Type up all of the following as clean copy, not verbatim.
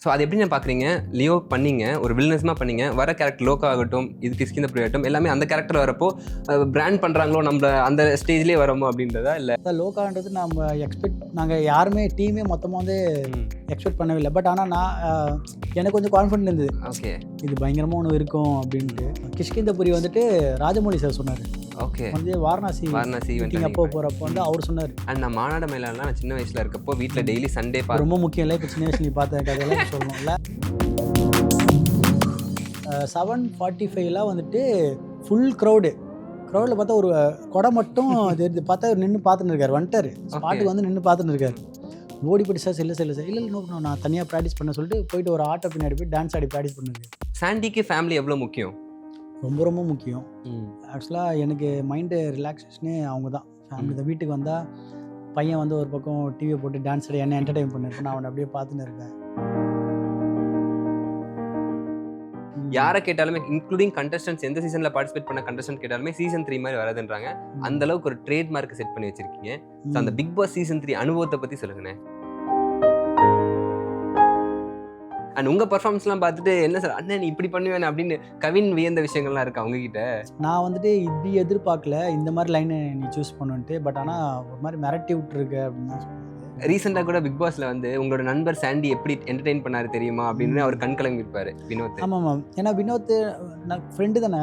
So அது எப்படி நான் பார்க்குறீங்க? லியோ பண்ணீங்க, ஒரு வில்லனிசமா பண்ணீங்க. வர கேரக்டர் லோகா ஆகட்டும், இது கிஷ்கிந்த புரி ஆகட்டும், எல்லாமே அந்த கேரக்டர் வரப்போ பிராண்ட் பண்ணுறாங்களோ நம்மள அந்த ஸ்டேஜ்லேயே வரோமோ அப்படின்றதா இல்லை? லோகான்றது நம்ம நாங்கள் யாருமே டீமே மொத்தமாக வந்து எக்ஸ்பெக்ட் பண்ணவே இல்லை. பட் ஆனால் எனக்கு கொஞ்சம் கான்ஃபிடென்ட் இருந்தது. ஓகே, இது பயங்கரமாக ஒன்று இருக்கும் அப்படின்ட்டு. கிஷ்கிந்த புரி வந்துட்டு ராஜமௌழி சார் சொன்னார். ஓகே, வந்து வாரணாசி மீட்டிங் அப்போ போகிறப்போ வந்து அவர் சொன்னார். அண்ட் நான் மாநாடு மேலாம் நான் சின்ன வயசில் இருக்கப்போ வீட்டில் டெய்லி சண்டே ரொம்ப முக்கியம் இல்லை. இப்போ சின்ன வயசுல நீ பார்த்த கதையெல்லாம் சொல்லணும்ல. 7:45 வந்துட்டு ஃபுல் க்ரௌடில் பார்த்தா ஒரு கொடை மட்டும் தெரிஞ்சு பார்த்தா நின்று பார்த்துன்னு இருக்காரு. வந்துட்டார் ஸ்பாட்டுக்கு வந்து நின்று பார்த்துன்னு இருக்காரு. ஓடி போய்ட்டு சார் இல்லை நோ நான் தனியாக ப்ராக்டிஸ் பண்ண சொல்லிட்டு போயிட்டு ஒரு ஆட்டோ பின்னாடி போய் டான்ஸ் ஆடி ப்ராக்டிஸ் பண்ணிருக்கேன். சாண்டிக்கு ஃபேமிலி எவ்வளோ முக்கியம்? ரொம்ப ரொம்ப முக்கியம். ஆக்சுவலாக எனக்கு மைண்டு ரிலாக்ஸேஷனே அவங்க தான். ஃபேமிலி தான். வீட்டுக்கு வந்தால் பையன் வந்து ஒரு பக்கம் டிவியை போட்டு டான்ஸ் ஆடி என்ன என்டர்டைன் பண்ணிருக்கேன். நான் அவனை அப்படியே பார்த்துன்னு இருக்கேன். யாரை கேட்டாலுமே இன்க்ளூடிங் கண்டஸ்டன்ஸ் எந்த சீசனில் பார்ட்டிசிபேட் பண்ண கண்டஸ்டன்ட் கேட்டாலுமே சீசன் 3 மாதிரி வராதுன்றாங்க. அந்த அளவுக்கு ஒரு ட்ரேட் மார்க் செட் பண்ணி வச்சிருக்கீங்க. ஸோ அந்த பிக் பாஸ் சீசன் 3 அனுபவத்தை பற்றி சொல்லுங்கண்ணே. அண்ட் உங்கள் பர்ஃபார்மன்ஸ்லாம் பார்த்துட்டு என்ன சார் அண்ணன் நீ இப்படி பண்ணுவேன் அப்படின்னு கவின் வியந்த விஷயங்கள்லாம் இருக்கா உங்ககிட்ட? நான் வந்துட்டு இப்படி எதிர்பார்க்கல இந்த மாதிரி லைனை நீ சூஸ் பண்ணுன்ட்டு. பட் ஆனால் ஒரு மாதிரி மிரட்டி விட்டுருக்கு அப்படின்னு தான் சொல்லுவாங்க. ரீசெண்டாக கூட பிக் பாஸ்ல வந்து உங்களோட நண்பர் சாண்டி எப்படி என்டர்டெயின் பண்ணாரு தெரியுமா அப்படின்னு அவர் கண் கலங்கி இருப்பாரு வினோத். ஆமாம், ஏன்னா வினோத் நான் ஃப்ரெண்டு தானே.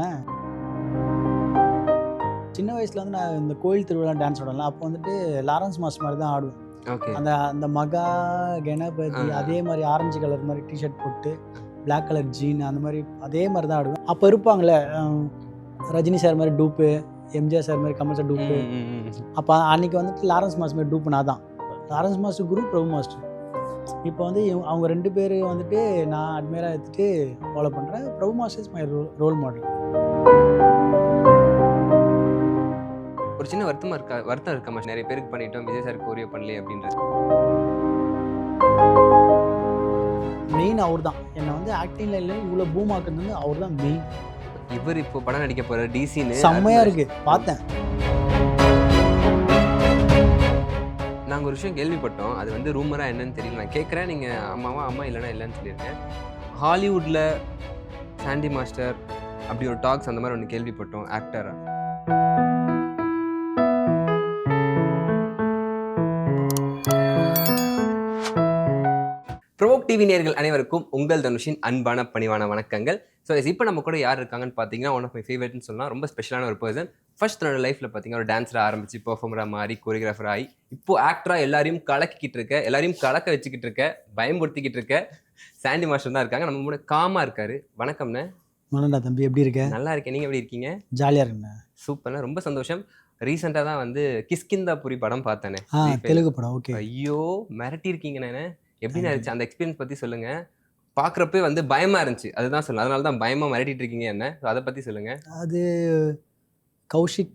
சின்ன வயசில் வந்து நான் இந்த கோயில் திருவிழா டான்ஸ் ஆடலாம். அப்போ வந்துட்டு லாரன்ஸ் மாஸ்டர் மாதிரி தான் ஆடுவேன். அந்த மகா கணபதி அதே மாதிரி ஆரஞ்சு கலர் மாதிரி டிஷர்ட் போட்டு பிளாக் கலர் ஜீன் அந்த மாதிரி அதே மாதிரி தான் ஆடுவேன். அப்போ இருப்பாங்களே ரஜினி சார் மாதிரி டூப்பு, எம்ஜிஆர் சார் மாதிரி கமல் சார் டூப்பு. அப்போ அன்றைக்கி வந்துட்டு லாரன்ஸ் மாஸ்டர் மாதிரி டூப்பு நான் தான். லாரன்ஸ் மாஸ்டர் குரு, பிரபு மாஸ்டர். இப்போ வந்து அவங்க 2 பேர் வந்துட்டு நான் அட்மையராக எடுத்துகிட்டு ஃபாலோ பண்ணுறேன். Prabhu master is my role model. ஒரு சின்ன வருத்தம் இருக்கா நிறைய பேருக்கு பண்ணிட்டோம், விஜய் சார் கோரியோ பண்ணலையே அப்படின்றது. மெயின் அவர் தான் என்னை வந்து ஆக்டிங் லைன்ல இவ்வளோ பூம் ஆக்குறது வந்து அவர் தான் மெயின். இவர் இப்போ படம் நடிக்க போகிற டிசின்னு செம்மையாக இருக்குது பார்த்தேன். நாங்கள் ஒரு விஷயம் கேள்விப்பட்டோம், அது வந்து ரூமராக என்னன்னு தெரியல. நான் கேட்குறேன், நீங்கள் அம்மா இல்லைன்னா இல்லைன்னு சொல்லியிருக்கேன். ஹாலிவுட்டில் சாண்டி மாஸ்டர் அப்படி ஒரு டாக்ஸ் அந்த மாதிரி ஒன்று கேள்விப்பட்டோம் ஆக்டராக. ப்ரோவோக் டிவி நேயர்கள் அனைவருக்கும் உங்கள் தனுஷின் அன்பான பணிவான வணக்கங்கள். ஸோ இப்போ நம்ம கூட யார் இருக்காங்கன்னு பார்த்தீங்கன்னா ஒன் ஆஃப் மை ஃபேவரட்னு சொல்லலாம். ரொம்ப ஸ்பெஷலான ஒரு பர்சன். ஃபர்ஸ்ட் தன்னோட லைஃப்பில் பார்த்தீங்கன்னா ஒரு டான்ஸராக ஆரம்பிச்சு பெர்ஃபார்மராக மாறி கோரியோகிராஃபர் ஆகி இப்போ ஆக்டராக எல்லாரையும் கலக்க வச்சுக்கிட்டு இருக்க, பயன்படுத்திக்கிட்டு இருக்க சாண்டி மாஸ்டர் தான் இருக்காங்க. நம்ம கூட காமாக இருக்காரு. வணக்கம்ண்ணே. வணக்கம்டா தம்பி, எப்படி இருக்க? நல்லா இருக்கேன், நீங்கள் எப்படி இருக்கீங்க? ஜாலியாக இருக்குண்ணே. சூப்பர்ண்ணா, ரொம்ப சந்தோஷம். ரீசெண்டாக தான் வந்து கிஷ்கிந்தா புரி படம் பார்த்தேனே, தெலுங்கு படம். ஓகே. ஐயோ மிரட்டி இருக்கீங்கண்ணே. எப்படி இருந்துச்சு அந்த எக்ஸ்பீரியன்ஸ் பற்றி சொல்லுங்க. பார்க்குறப்பே வந்து பயமா இருந்துச்சு, அதுதான் சொல்லணும். அதனால தான் பயமா மிரட்டிட்டு இருக்கீங்க என்ன, அதை பற்றி சொல்லுங்க. அது கௌஷிக்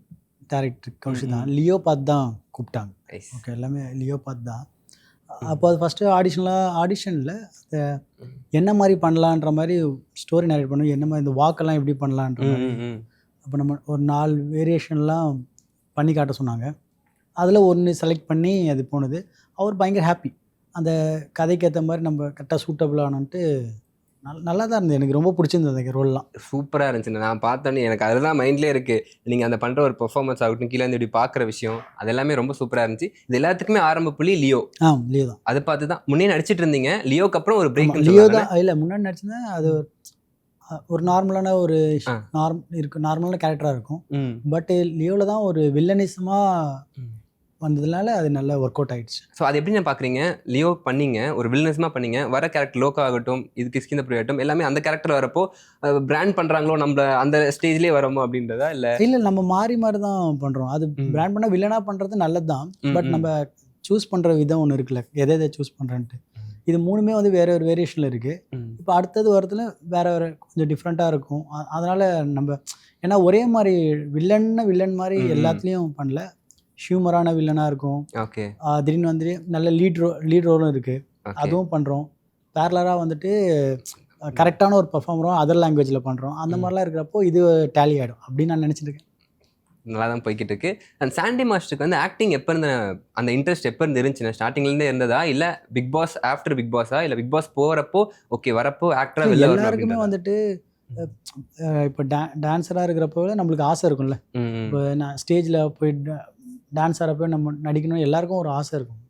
டேரக்டர், கௌஷிக் தான். லியோ பார்த்து தான் கூப்பிட்டாங்க. ஓகே, எல்லாமே லியோ பார்த்து தான். அப்போ அது ஃபஸ்ட்டு ஆடிஷனில் என்ன மாதிரி பண்ணலான்ற மாதிரி ஸ்டோரி நரேட் பண்ணுவோம். என்ன மாதிரி இந்த வாக்கெல்லாம் எப்படி பண்ணலான்ற மாதிரி. அப்போ நம்ம ஒரு 4 வேரியேஷன்லாம் பண்ணி காட்ட சொன்னாங்க. அதில் ஒன்று செலக்ட் பண்ணி அது போனது. அவர் பயங்கர ஹாப்பி. அந்த கதைக்கு ஏற்ற மாதிரி நம்ம கரெக்டாக சூட்டபிள் ஆனோன்ட்டு நல்லா தான் இருந்தது. எனக்கு ரொம்ப பிடிச்சிருந்தது அந்த ரோல்லாம். சூப்பராக இருந்துச்சு. நான் பார்த்தோன்னே எனக்கு அதுதான் மைண்ட்லேயே இருக்குது. நீங்கள் அந்த பண்ணுற ஒரு பெர்ஃபார்மன்ஸ் ஆகட்டும், கீழே இப்படி பார்க்குற விஷயம், அது எல்லாமே ரொம்ப சூப்பராக இருந்துச்சு. இது எல்லாத்துக்குமே ஆரம்ப புள்ளி லியோ. லியோ தான். அதை பார்த்து தான் முன்னே நடிச்சிட்டு இருந்தீங்க. லியோக்கு அப்புறம் ஒரு பிரேக். லியோ தான் இல்லை, முன்னாடி நடிச்சிருந்தேன். அது ஒரு நார்மலான ஒரு நார்மலான கேரக்டராக இருக்கும். பட் லியோவில் தான் ஒரு வில்லனிசமாக வந்ததுனால அது நல்லா ஒர்க் அவுட் ஆகிடுச்சு. ஸோ அது எப்படி நான் பார்க்குறீங்க? லியோ பண்ணீங்க, ஒரு வில்லனிசமாக பண்ணீங்க. வர கேரக்டர் லோகா ஆகட்டும், இது கிஷ்கிந்த புரி ஆகட்டும், எல்லாமே அந்த கேரக்டர் வரப்போ பிராண்ட் பண்ணுறாங்களோ நம்மள அந்த ஸ்டேஜ்லேயே வரோமோ அப்படின்றதா? இல்லை நம்ம மாறி தான் பண்ணுறோம். அது பிராண்ட் பண்ணால் வில்லனாக பண்ணுறது நல்லது தான். பட் நம்ம சூஸ் பண்ணுற விதம் ஒன்று இருக்குல்ல, எதை சூஸ் பண்ணுறேன்ட்டு. இது 3மே வந்து வேறு ஒரு வேரியேஷனில் இருக்குது. இப்போ அடுத்தது வரத்துல வேறு கொஞ்சம் டிஃப்ரெண்ட்டாக இருக்கும். அதனால் நம்ம ஏன்னா ஒரே மாதிரி வில்லன் மாதிரி எல்லாத்துலேயும் பண்ணல. ஹியூமரான வில்லனாக இருக்கும். ஓகே. திடீர்னு வந்துட்டு நல்ல லீட் ரோலும் இருக்குது, அதுவும் பண்ணுறோம். பேரலராக வந்துட்டு கரெக்டான ஒரு பர்ஃபார்மரும் அதர் லாங்குவேஜில் பண்ணுறோம். அந்த மாதிரிலாம் இருக்கிறப்போ இது டேலி ஆகிடும் அப்படின்னு நான் நினச்சிருக்கேன். நல்லா தான் போய்கிட்டு இருக்கு. அண்ட் சாண்டி மாஸ்டருக்கு வந்து ஆக்டிங் எப்போ இருந்து அந்த இன்ட்ரெஸ்ட் எப்போ இருந்து இருந்துச்சுன்னா ஸ்டார்டிங்லேருந்தே இருந்ததா, இல்லை பிக் பாஸ் ஆஃப்டர் பிக் பாஸா, இல்லை பிக் பாஸ் போகிறப்போ ஓகே வரப்போ ஆக்டராக வெளில வரணும் எல்லாருக்குமே அப்படின்றதா? வந்துட்டு இப்போ டான்ஸராக இருக்கிறப்போ நம்மளுக்கு ஆசை இருக்கும்ல. இப்போ நான் ஸ்டேஜில் போய் டான்ஸ் ஆடுறப்போ நம்ம நடிக்கணும், எல்லாருக்கும் ஒரு ஆசை இருக்கும்.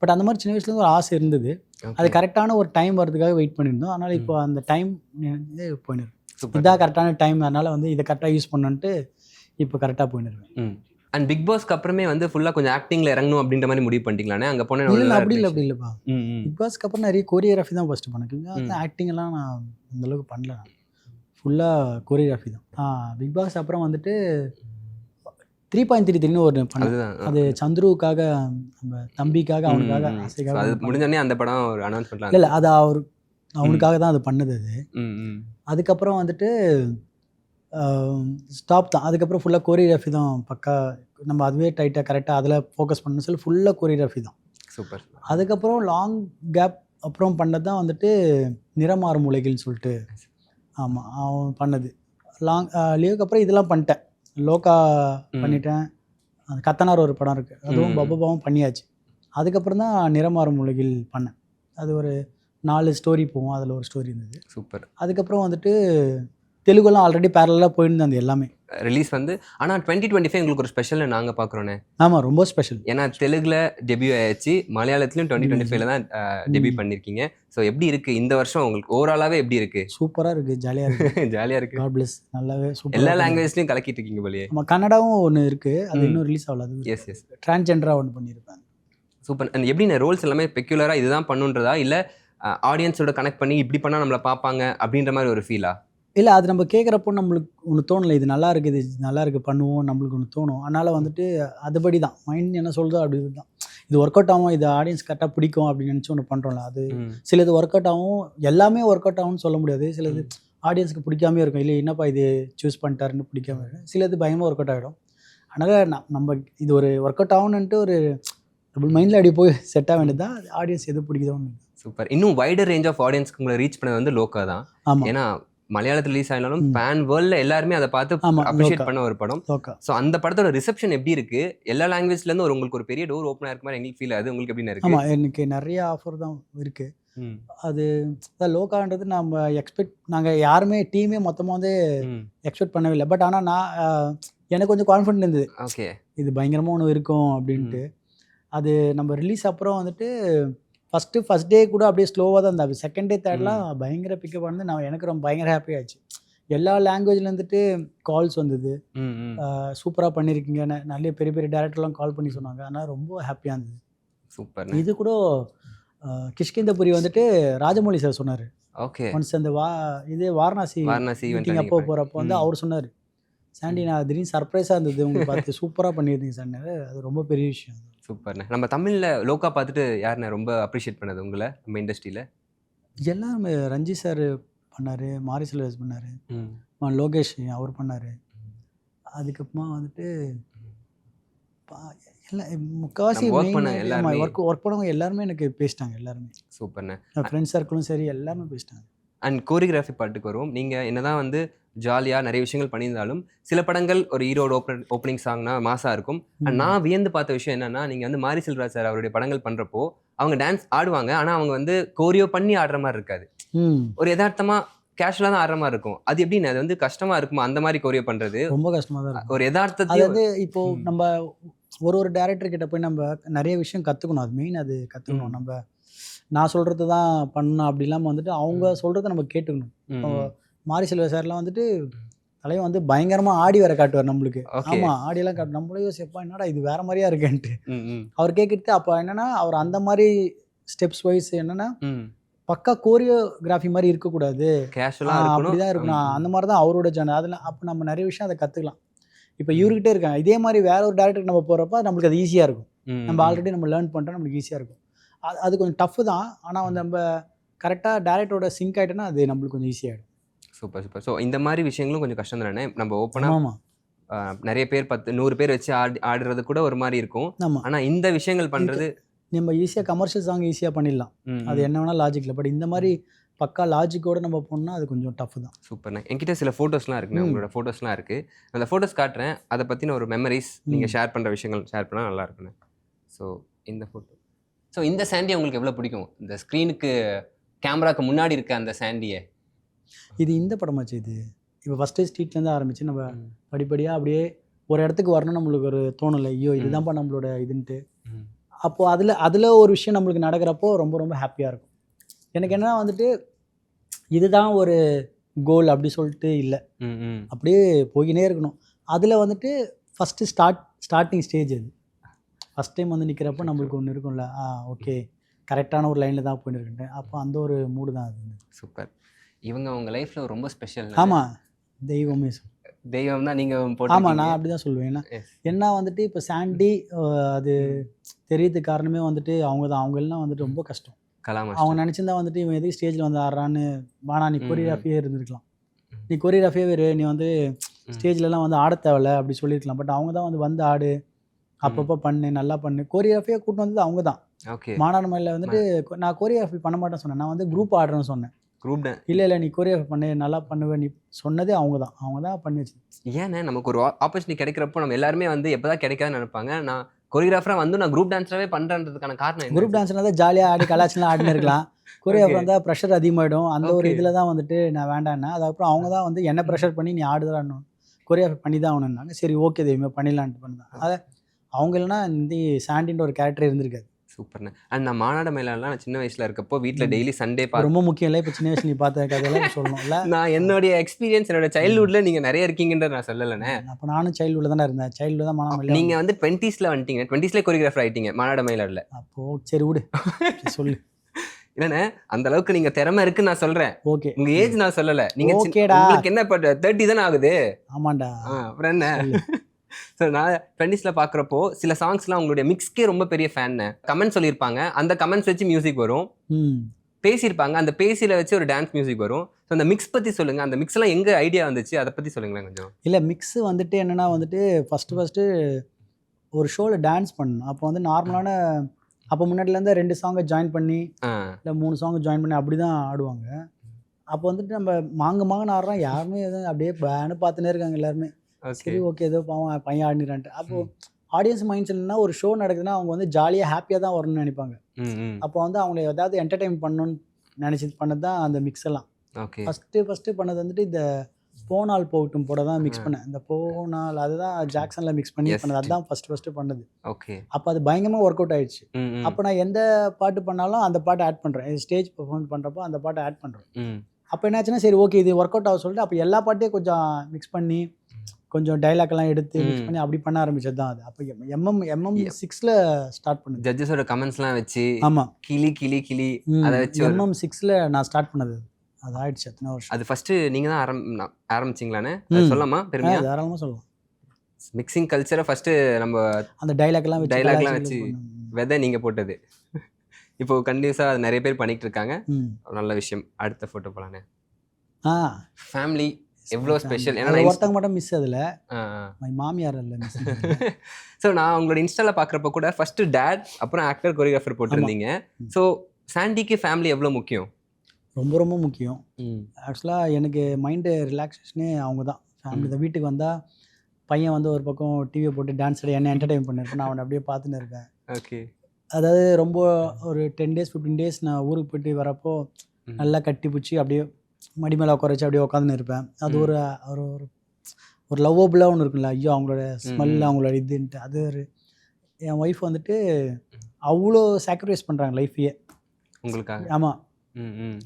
பட் அந்த மாதிரி சின்ன வயசுலேருந்து ஒரு ஆசை இருந்தது. அது கரெக்டான ஒரு டைம் வரதுக்காக வெயிட் பண்ணியிருந்தோம். அதனால் இப்போ அந்த டைம் போயிடுது. இதான் கரெக்டான டைம், அதனால் வந்து இதை கரெக்டாக யூஸ் பண்ணன்ட்டு இப்போ கரெக்டாக போயிடுவேன். அண்ட் பிக் பாஸ்க்கு அப்புறமே வந்து ஃபுல்லாக கொஞ்சம் ஆக்டிங்கில் இறங்கணும் அப்படின்ற மாதிரி முடிவு பண்ணிட்டீங்களானே? அங்கே போனேன் இல்லை அப்படி இல்லைப்பா. பிக் பாஸ்க்கு அப்புறம் நிறைய கோரியோகிராஃபி தான் ஃபஸ்ட்டு பண்ணேன். ஆக்டிங் எல்லாம் நான் அந்தளவுக்கு பண்ணல. ஃபுல்லாக கோரியோகிராஃபி தான். பிக் பாஸ் அப்புறம் வந்துட்டு 3.33 ஒரு பண்ணது. அது சந்துருவுக்காக, நம்ம தம்பிக்காக, அவனுக்காக ஆசைக்காக. அது முடிஞ்சோடனே அந்த படம் ஒரு அனௌன்ஸ்மெண்ட். இல்லை அது அவனுக்காக தான் அது பண்ணது. அது அதுக்கப்புறம் வந்துட்டு ஸ்டாப் தான். அதுக்கப்புறம் ஃபுல்லாக கோரியோகிராஃபி தான். பக்கா நம்ம அதுவே டைட்டாக கரெக்டாக அதில் ஃபோக்கஸ் பண்ணணும்னு சொல்லி ஃபுல்லாக கோரியோகிராஃபி தான். சூப்பர். அதுக்கப்புறம் லாங் கேப் அப்புறம் பண்ணது தான் வந்துட்டு நிறமாறும் உலகில்னு சொல்லிட்டு. ஆமாம், அவன் பண்ணது லாங் லீவுக்கு அப்புறம் இதெல்லாம் பண்ணிட்டேன். லோகா பண்ணிட்டேன். அந்த கத்தனார் ஒரு படம் இருக்குது, அதுவும் பப்பாவும் பண்ணியாச்சு. அதுக்கப்புறம் தான் நிறமாறும் உலகில் பண்ணேன். அது ஒரு 4 ஸ்டோரி போகும், அதில் ஒரு ஸ்டோரி இருந்தது. சூப்பர். அதுக்கப்புறம் வந்துட்டு தெலுங்குலாம் ஆல்ரெடி பேரலாக போயிருந்தது அந்த எல்லாமே ரிலீஸ் வந்து. ஆனால் 2025 எங்களுக்கு ஒரு ஸ்பெஷல்னு நாங்கள் பார்க்குறோன்னே. ஆமாம், ரொம்ப ஸ்பெஷல். ஏன்னா தெலுங்குல டெபியூ ஆயிடுச்சு, மலையாளத்துலையும் 2025 தான் டெபியூ பண்ணியிருக்கீங்க. ஸோ எப்படி இருக்குது இந்த வருஷம் உங்களுக்கு ஓவராலாகவே எப்படி இருக்குது? சூப்பராக இருக்குது, ஜாலியாக இருக்குது. ஜாலியாக இருக்குது. God bless. நல்லாவே சூப்பர். எல்லா லாங்குவேஜ்லையும் கலக்கிட்டு இருக்கீங்க போலியே. நம்ம கன்னடாவும் ஒன்று இருக்குது, அது இன்னும் ரிலீஸ் ஆகல. அது எஸ் டிரான்ஸ்ஜெண்டராக ஒன்று பண்ணியிருப்பேன். சூப்பர். அண்ட் எப்படி ரோல்ஸ் எல்லாமே பெக்யூலராக இதுதான் பண்ணுன்றதா, இல்லை ஆடியன்ஸோட கனெக்ட் பண்ணி இப்படி பண்ணால் நம்மளை பார்ப்பாங்க அப்படின்ற மாதிரி ஒரு ஃபீலா? இல்லை, அது நம்ம கேட்குறப்போ நம்மளுக்கு ஒன்று தோணலை, இது நல்லா இருக்குது, இது நல்லா இருக்குது பண்ணுவோம், நம்மளுக்கு ஒன்று தோணும். அதனால் வந்துட்டு அதுபடி தான் மைண்ட் என்ன சொல்லுதோ அப்படி தான். இது ஒர்க் அவுட் ஆகும், இது ஆடியன்ஸ் கரெக்டாக பிடிக்கும் அப்படின்னு நினச்சி ஒன்று பண்ணுறோம்ல. அது சிலது ஒர்க் அவுட் ஆகும், எல்லாமே ஒர்க் அவுட் ஆகும்னு சொல்ல முடியாது. சிலது ஆடியன்ஸுக்கு பிடிக்காமே இருக்கும், இல்லை என்னப்பா இது சூஸ் பண்ணிட்டாருன்னு பிடிக்காம இருக்கும். சிலது பயமாக ஒர்க் அவுட் ஆகிடும். அதனால் நம்ம இது ஒரு ஒர்க் அவுட் ஆகணுன்ட்டு ஒரு டபுள் மைண்டில் அப்படி போய் செட் ஆக வேண்டியது தான். ஆடியன்ஸ் எது பிடிக்குதோன்னு. சூப்பர். இன்னும் வைடர் ரேஞ்ச் ஆஃப் ஆடியன்ஸ்க்கு உங்களை ரீச் பண்ணது வந்து லோக்கா தான். ஆமாம், ஏன்னா மலையாளத்தில் ரிலீஸ் ஆனாலும் பேன் வேர்ல்டில் எல்லாருமே அதை பார்த்து அப்ரிஷியேட் பண்ண ஒரு படம். ஸோ அந்த படத்தோட ரிசெப்ஷன் எப்படி இருக்கு? எல்லா லாங்குவேஜ்லேருந்து உங்களுக்கு ஒரு பெரிய டோர் ஓப்பன் ஆயிருக்க மாதிரி எங்களுக்கு ஃபீல் ஆகுது. உங்களுக்கு எப்படி இருக்கு? ஆமாம், எனக்கு நிறைய ஆஃபர் தான் இருக்கு. அது லோக்கான்றது நாங்கள் யாருமே டீமே மொத்தமாக வந்து எக்ஸ்பெக்ட் பண்ணவே இல்லை. பட் ஆனால் எனக்கு கொஞ்சம் கான்ஃபிடென்ட் இருந்தது, ஓகே இது பயங்கரமாக ஒன்று இருக்கும் அப்படின்ட்டு. அது நம்ம ரிலீஸ் அப்புறம் வந்துட்டு ஃபஸ்ட் டே கூட அப்படியே ஸ்லோவாக தான் இருந்தால், செகண்ட் டே தேர்ட்லாம் பயங்கர பிக்கப் ஆனது. எனக்கு ரொம்ப பயங்கர ஹாப்பி ஆயிடுச்சு. எல்லா லாங்குவேஜ்ல இருந்துட்டு கால்ஸ் வந்தது, சூப்பராக பண்ணியிருக்கீங்க, நிறைய பெரிய பெரிய டேரக்டர்லாம் கால் பண்ணி சொன்னாங்க. அதனால் ரொம்ப ஹாப்பியாக இருந்தது. சூப்பர். இது கூட கிஷ்கிந்தபுரி வந்துட்டு ராஜமௌலி சார் சொன்னார். ஓகே, ஒன்ஸ் அந்த வாரணாசி மீட்டிங் அப்போ போகிறப்போ வந்து அவர் சொன்னார், சாண்டி நான் திடீர்னு சர்ப்ரைஸாக இருந்தது உங்களுக்கு பார்த்து, சூப்பராக பண்ணியிருந்தீங்க சார். அது ரொம்ப பெரிய விஷயம். சூப்பர்ண்ணே. நம்ம தமிழில் லோக்கா பார்த்துட்டு யாருண்ணே ரொம்ப அப்ரிஷியேட் பண்ணது உங்களை நம்ம இண்டஸ்ட்ரியில்? எல்லாருமே. ரஞ்சி சார் பண்ணார், மாரி செல்வராஜ் பண்ணார், லோகேஷ் அவர் பண்ணார். அதுக்கப்புறமா வந்துட்டு எல்லாம் முக்கால்வாசி ஒர்க் பண்ணவங்க எல்லாருமே எனக்கு பேசிட்டாங்க. எல்லாருமே சூப்பர்ண்ணே. ஃப்ரெண்ட்ஸ் சர்க்கிளும் சரி, எல்லாருமே பேசிட்டாங்க. அண்ட் கோரியோகிராஃபி பாட்டுக்கு வருவோம். நீங்கள் என்னதான் வந்து ஜாலியாக நிறைய விஷயங்கள் பண்ணியிருந்தாலும் சில படங்கள் ஒரு ஹீரோட ஓப்பனிங் சாங்னா மாசாக இருக்கும். அண்ட் நான் வியந்து பார்த்த விஷயம் என்னன்னா, நீங்கள் வந்து மாரி செல்வராஜ் சார் அவருடைய படங்கள் பண்ணுறப்போ அவங்க டான்ஸ் ஆடுவாங்க, ஆனால் அவங்க வந்து கோரியோ பண்ணி ஆடுற மாதிரி இருக்காது, ஒரு யதார்த்தமாக கேஷுவலாக தான் ஆடுற மாதிரி இருக்கும். அது எப்படின்னு, அது வந்து கஷ்டமாக இருக்குமா அந்த மாதிரி கோரியோ பண்ணுறது? ரொம்ப கஷ்டமாக தான் இருக்கும். ஒரு யதார்த்தத்தை வந்து இப்போ நம்ம ஒரு டேரக்டர் கிட்ட போய் நம்ம நிறைய விஷயம் கற்றுக்கணும். அது மெயின், அது கற்றுக்கணும். நம்ம நான் சொல்கிறது தான் பண்ணணும் அப்படி இல்லாமல் வந்துட்டு அவங்க சொல்கிறத நம்ம கேட்டுக்கணும். இப்போ மாரி செல்வ சார்லாம் வந்துட்டு தலைவன் வந்து பயங்கரமாக ஆடி வர காட்டுவார் நம்மளுக்கு. ஆமாம், ஆடியெல்லாம் காட்டு. நம்மளே யோசிப்பா என்னடா இது வேற மாதிரியா இருக்குன்ட்டு அவர் கேட்குறது. அப்போ என்னன்னா அவர் அந்த மாதிரி ஸ்டெப்ஸ் வைஸ் என்னன்னா பக்கா கோரியோகிராஃபி மாதிரி இருக்கக்கூடாது, அப்படிதான் இருக்கணும். அந்த மாதிரி தான் அவரோட ஜன. அதில் அப்போ நம்ம நிறைய விஷயம் அதை கற்றுக்கலாம். இப்போ இவர்கிட்டே இருக்காங்க. இதே மாதிரி வேற ஒரு டேரக்டருக்கு நம்ம போகிறப்ப நம்மளுக்கு அது ஈஸியாக இருக்கும். நம்ம ஆல்ரெடி நம்ம லேர்ன் பண்ணுறோம், நம்மளுக்கு ஈஸியாக இருக்கும். அது கொஞ்சம் டஃப் தான். ஆனால் வந்து நம்ம கரெக்டாக டேரக்டரோட சிங்க் ஆகிட்டோன்னா அது நம்மளுக்கு கொஞ்சம் ஈஸியாகிடும். Super super. ஸோ இந்த மாதிரி விஷயங்களும் கொஞ்சம் கஷ்டம் தானே. நம்ம ஓப்பனாக நிறைய பேர் 10-100 பேர் வச்சு ஆடுறது கூட ஒரு மாதிரி இருக்கும். ஆனால் இந்த விஷயங்கள் பண்ணுறது நம்ம ஈஸியாக கமர்ஷியல் சாங் ஈஸியாக பண்ணிடலாம், அது என்ன வேணால் லாஜிக்கில். பட் இந்த மாதிரி பக்கா லாஜிக்கோட நம்ம போனோம்னா அது கொஞ்சம் டஃப் தான். சூப்பர்ண்ணே. என்கிட்ட சில ஃபோட்டோஸ்லாம் இருக்குண்ணே. உங்களோட ஃபோட்டோஸ்லாம் இருக்குது. அந்த ஃபோட்டோஸ் காட்டுறேன். அதை பற்றின ஒரு மெமரிஸ் நீங்கள் ஷேர் பண்ணுற விஷயங்கள் ஷேர் பண்ணால் நல்லா இருக்குண்ணே. ஸோ இந்த ஃபோட்டோ. ஸோ இந்த சாண்டியை உங்களுக்கு எவ்வளோ பிடிக்கும்? இந்த ஸ்க்ரீனுக்கு கேமராக்கு முன்னாடி இருக்க அந்த சாண்டியை. இது இந்த படமாச்சு இது. இப்போ ஃபஸ்ட்டு ஸ்ட்ரீட்லேருந்து ஆரம்பித்து நம்ம படிப்படியாக அப்படியே ஒரு இடத்துக்கு வரணும் நம்மளுக்கு ஒரு தோணலை. ஐயோ இதுதான்ப்பா நம்மளோட இதுன்ட்டு. அப்போது அதில் ஒரு விஷயம் நம்மளுக்கு நடக்கிறப்போ ரொம்ப ரொம்ப ஹாப்பியாக இருக்கும். எனக்கு என்னன்னா வந்துட்டு இதுதான் ஒரு கோல் அப்படி சொல்லிட்டு இல்லை, அப்படியே போய்கினே இருக்கணும். அதில் வந்துட்டு ஃபஸ்ட்டு ஸ்டார்டிங் ஸ்டேஜ் அது. ஃபஸ்ட் டைம் வந்து நிற்கிறப்போ நம்மளுக்கு ஒன்று இருக்கும்ல, ஓகே கரெக்டான ஒரு லைனில் தான் போயின்னு இருக்குன்ட்டு. அப்போ அந்த ஒரு மூடு தான் அது. சூப்பர். இவங்க உங்கள் லைஃப்பில் ரொம்ப ஸ்பெஷல். ஆமாம், தெய்வமே தெய்வம் தான் நீங்கள் போட்டு. ஆமாம், நான் அப்படி தான் சொல்லுவேன். ஏன்னா வந்துட்டு இப்போ சாண்டி அது தெரியறதுக்கு காரணமே வந்துட்டு அவங்க தான். அவங்க எல்லாம் வந்துட்டு ரொம்ப கஷ்டம். அவங்க நினச்சிருந்தா வந்துட்டு இவன் எதுக்கு ஸ்டேஜில் வந்து ஆடுறான்னு, வானா நீ கொரியோகிராஃபியே இருந்திருக்கலாம், நீ கொரியோகிராஃபியே வேறு, நீ வந்து ஸ்டேஜ்லலாம் வந்து ஆட தேவையில்ல அப்படி சொல்லியிருக்கலாம். பட் அவங்க தான் வந்து ஆடு, அப்பப்போ பண்ணு, நல்லா பண்ணு. கொரியோகிராஃபியாக கூட்டு வந்தது அவங்க தான். மாநாடு மலையில் வந்துட்டு நான் கொரியோகிராஃபி பண்ண மாட்டேன்னு சொன்னேன், நான் வந்து குரூப் ஆடுறேன்னு சொன்னேன். இல்லை நீ கொரியோகிராஃபி பண்ணு, நல்லா பண்ணுவேன், நீ சொன்னதே அவங்க தான் பண்ணி வச்சு. ஏன்னா நமக்கு ஒரு ஆப்பர்ச்சுனிட்டி கிடைக்கிறப்போ நம்ம எல்லாருமே வந்து எப்போதான் கிடைக்காதுன்னு நினைப்பாங்க. நான் கொரியோகிராஃபராக வந்து நான் குரூப் டான்ஸராகவே பண்ணுறதுக்கான காரணம். குரூப் டான்ஸ்னா தான் ஜாலியாக ஆடி கலாச்சலாம் ஆடினு இருக்கலாம். கொரியோகிராஃபர் இருந்தால் ப்ரெஷர் அதிகமாகிடும். அந்த ஒரு இதில் தான் வந்துட்டு நான் வேண்டான்னா, அதுக்கப்புறம் அவங்க தான் வந்து என்ன ப்ரெஷர் பண்ணி நீ ஆடுதான்னு கொரியோகிராஃபி பண்ணி தான் ஆகணுன்னாங்க. சரி ஓகே தெய்வமே பண்ணிடலான்ட்டு பண்ணதான். அதை அவங்க இல்லைனா இந்த சாண்டின்ற ஒரு கேரக்டர் இருந்திருக்காது. சூப்பர்ண்ணே. அண்ட் நான் மாநாடு மேலாம் நான் சின்ன வயசில் இருக்கப்போ வீட்டில் டெய்லி சண்டே ரொம்ப முக்கியம் இல்லை. இப்போ சின்ன வயசில் நீ பார்த்த கதையெல்லாம் சொல்லணும்ல. நான் என்னுடைய எக்ஸ்பீரியன்ஸ் என்னோட சைல்ட்ஹுட்டில் நீங்கள் நிறைய இருக்கீங்கன்ற நான் சொல்லலைண்ணே. அப்போ நானும் சைல்ட்ஹுட்டில் தானே இருந்தேன். சைல்ட்ஹுட் தான் மாநாடு. நீங்கள் வந்து 20s வந்துட்டீங்க, 20s கொரியோகிராஃபர் ஆகிட்டீங்க மாநாடு மேலில். அப்போது சரி விடு சொல்லு. இல்லைண்ணே, அந்த அளவுக்கு நீங்கள் திறமை இருக்குன்னு நான் சொல்கிறேன். ஓகே, உங்கள் ஏஜ் நான் சொல்லலை. நீங்கள் ஓகேடா, என்ன இப்போ 30 தானே ஆகுது. ஆமாண்டா. அப்புறம் என்ன. ஸோ நான் 20s பார்க்குறப்போ சில சாங்ஸ்லாம் உங்களுடைய மிக்ஸ்க்கே ரொம்ப பெரிய ஃபேன்னு. கமெண்ட் சொல்லியிருப்பாங்க, அந்த கமெண்ட்ஸ் வச்சு மியூசிக் வரும். பேசியிருப்பாங்க, அந்த பேசியில் வச்சு ஒரு டான்ஸ் மியூசிக் வரும். ஸோ அந்த மிக்ஸ் பற்றி சொல்லுங்கள். அந்த மிக்ஸ்லாம் எங்கே ஐடியா வந்துச்சு அதை பற்றி சொல்லுங்களேன் கொஞ்சம். இல்லை, மிக்ஸ் வந்துட்டு என்னென்னா வந்துட்டு ஃபஸ்ட்டு ஒரு ஷோவில் டான்ஸ் பண்ணணும். அப்போ வந்து நார்மலான அப்போ முன்னாடிலேருந்து 2 சாங்கை ஜாயின் பண்ணி இல்லை 3 சாங்கை ஜாயின் பண்ணி அப்படி தான் ஆடுவாங்க. அப்போ வந்துட்டு நம்ம மாங்கன்னு ஆடுறோம், யாருமே எதுவும் அப்படியே பேனு பார்த்துனே இருக்காங்க எல்லாருமே. சரி ஓகே ஏதோ பாவம் பையன் ஆடினான்ட்டு. அப்போது ஆடியன்ஸ் மைண்ட் செட்னா ஒரு ஷோ நடக்குதுன்னா அவங்க வந்து ஜாலியாக ஹாப்பியாக தான் வரணும்னு நினைப்பாங்க. அப்போ வந்து அவங்கள ஏதாவது என்டர்டெயின் பண்ணணும்னு நினச்சி பண்ணது தான் அந்த மிக்ஸ் எல்லாம். ஃபஸ்ட்டு பண்ணது வந்துட்டு இந்த போனால் போகட்டும் போட தான் மிக்ஸ் பண்ணேன். இந்த போனால் அதுதான் ஜாக்சனில் மிக்ஸ் பண்ணி பண்ணது, அதுதான் ஃபஸ்ட்டு பண்ணது. அப்போ அது பயங்கரமாக ஒர்க் அவுட் ஆகிடுச்சு. அப்போ நான் எந்த பாட்டு பண்ணாலும் அந்த பாட்டை ஆட் பண்ணுறேன். ஸ்டேஜ் பெர்ஃபார்மன்ஸ் பண்ணுறப்போ அந்த பாட்டை ஆட் பண்ணுறேன். அப்போ என்னாச்சுன்னா சரி ஓகே இது ஒர்க் அவுட் ஆக சொல்லிட்டு அப்போ எல்லா பாட்டையும் கொஞ்சம் மிக்ஸ் பண்ணி கொஞ்சம் டைலாக்லாம் எடுத்து மிக்ஸ் பண்ணி அப்படி பண்ண ஆரம்பிச்சது தான் அது. அப்போ MM6ல் ஸ்டார்ட் பண்ணது. ஜட்ஜஸோட கமெண்ட்ஸ்லாம் வச்சு. ஆமாம், கிளி அதை வச்சு MM6ல் நான் ஸ்டார்ட் பண்ணது. அது ஆயிடுச்சு அத்தனை வருஷம். அது ஃபஸ்ட்டு நீங்கள் தான் ஆரம்பிச்சிங்களானே சொல்லலாமா? பெருமையாக தாராளமாக சொல்லலாம். மிக்சிங் கல்ச்சரை ஃபஸ்ட்டு நம்ம அந்த டைலாக்லாம் வச்சு விதை நீங்கள் போட்டது. இப்போ கண்டினியூஸாக அது நிறைய பேர் பண்ணிகிட்டு இருக்காங்க. நல்ல விஷயம். அடுத்த ஃபோட்டோ போகலானே. ஃபேமிலி எவ்வளோ ஸ்பெஷல். ஏன்னா ஒருத்தங்க மட்டும் மிஸ் அதில் மாமியார் இல்லை மிஸ். ஸோ நான் உங்களோட இன்ஸ்டாவில் பார்க்குறப்ப கூட ஃபஸ்ட்டு டேட் அப்புறம் ஆக்டர் கொரியோகிராஃபர் போட்டிருந்தீங்க. ஸோ சாண்டிக்கு ஃபேமிலி எவ்வளோ முக்கியம்? ரொம்ப ரொம்ப முக்கியம். ஆக்சுவலாக எனக்கு மைண்டு ரிலாக்ஸேஷனே அவங்க தான். ஃபேமிலி தான். வீட்டுக்கு வந்தால் பையன் வந்து ஒரு பக்கம் டிவியை போட்டு டான்ஸ் ஆடி என்ன என்டர்டெயின் பண்ணியிருப்பேன், நான் அவனை அப்படியே பார்த்துன்னு இருக்கேன். ஓகே. அதாவது ரொம்ப ஒரு 10 days 15 days நான் ஊருக்கு போயிட்டு வரப்போ நல்லா கட்டி பிடிச்சி அப்படியே மடி மேலே உட்கார வச்சு அப்படியே உட்காந்துன்னு இருப்பேன். அது ஒரு ஒரு ஒரு லவ்வபுளாக ஒன்று இருக்குல்ல, ஐயோ அவங்களோட ஸ்மெல் அவங்களோட இதுன்ட்டு. அது ஒரு என் ஒய்ஃப் வந்துட்டு அவ்வளோ சாக்ரிஃபைஸ் பண்ணுறாங்க லைஃப்பையே உங்களுக்காக. ஆமாம்,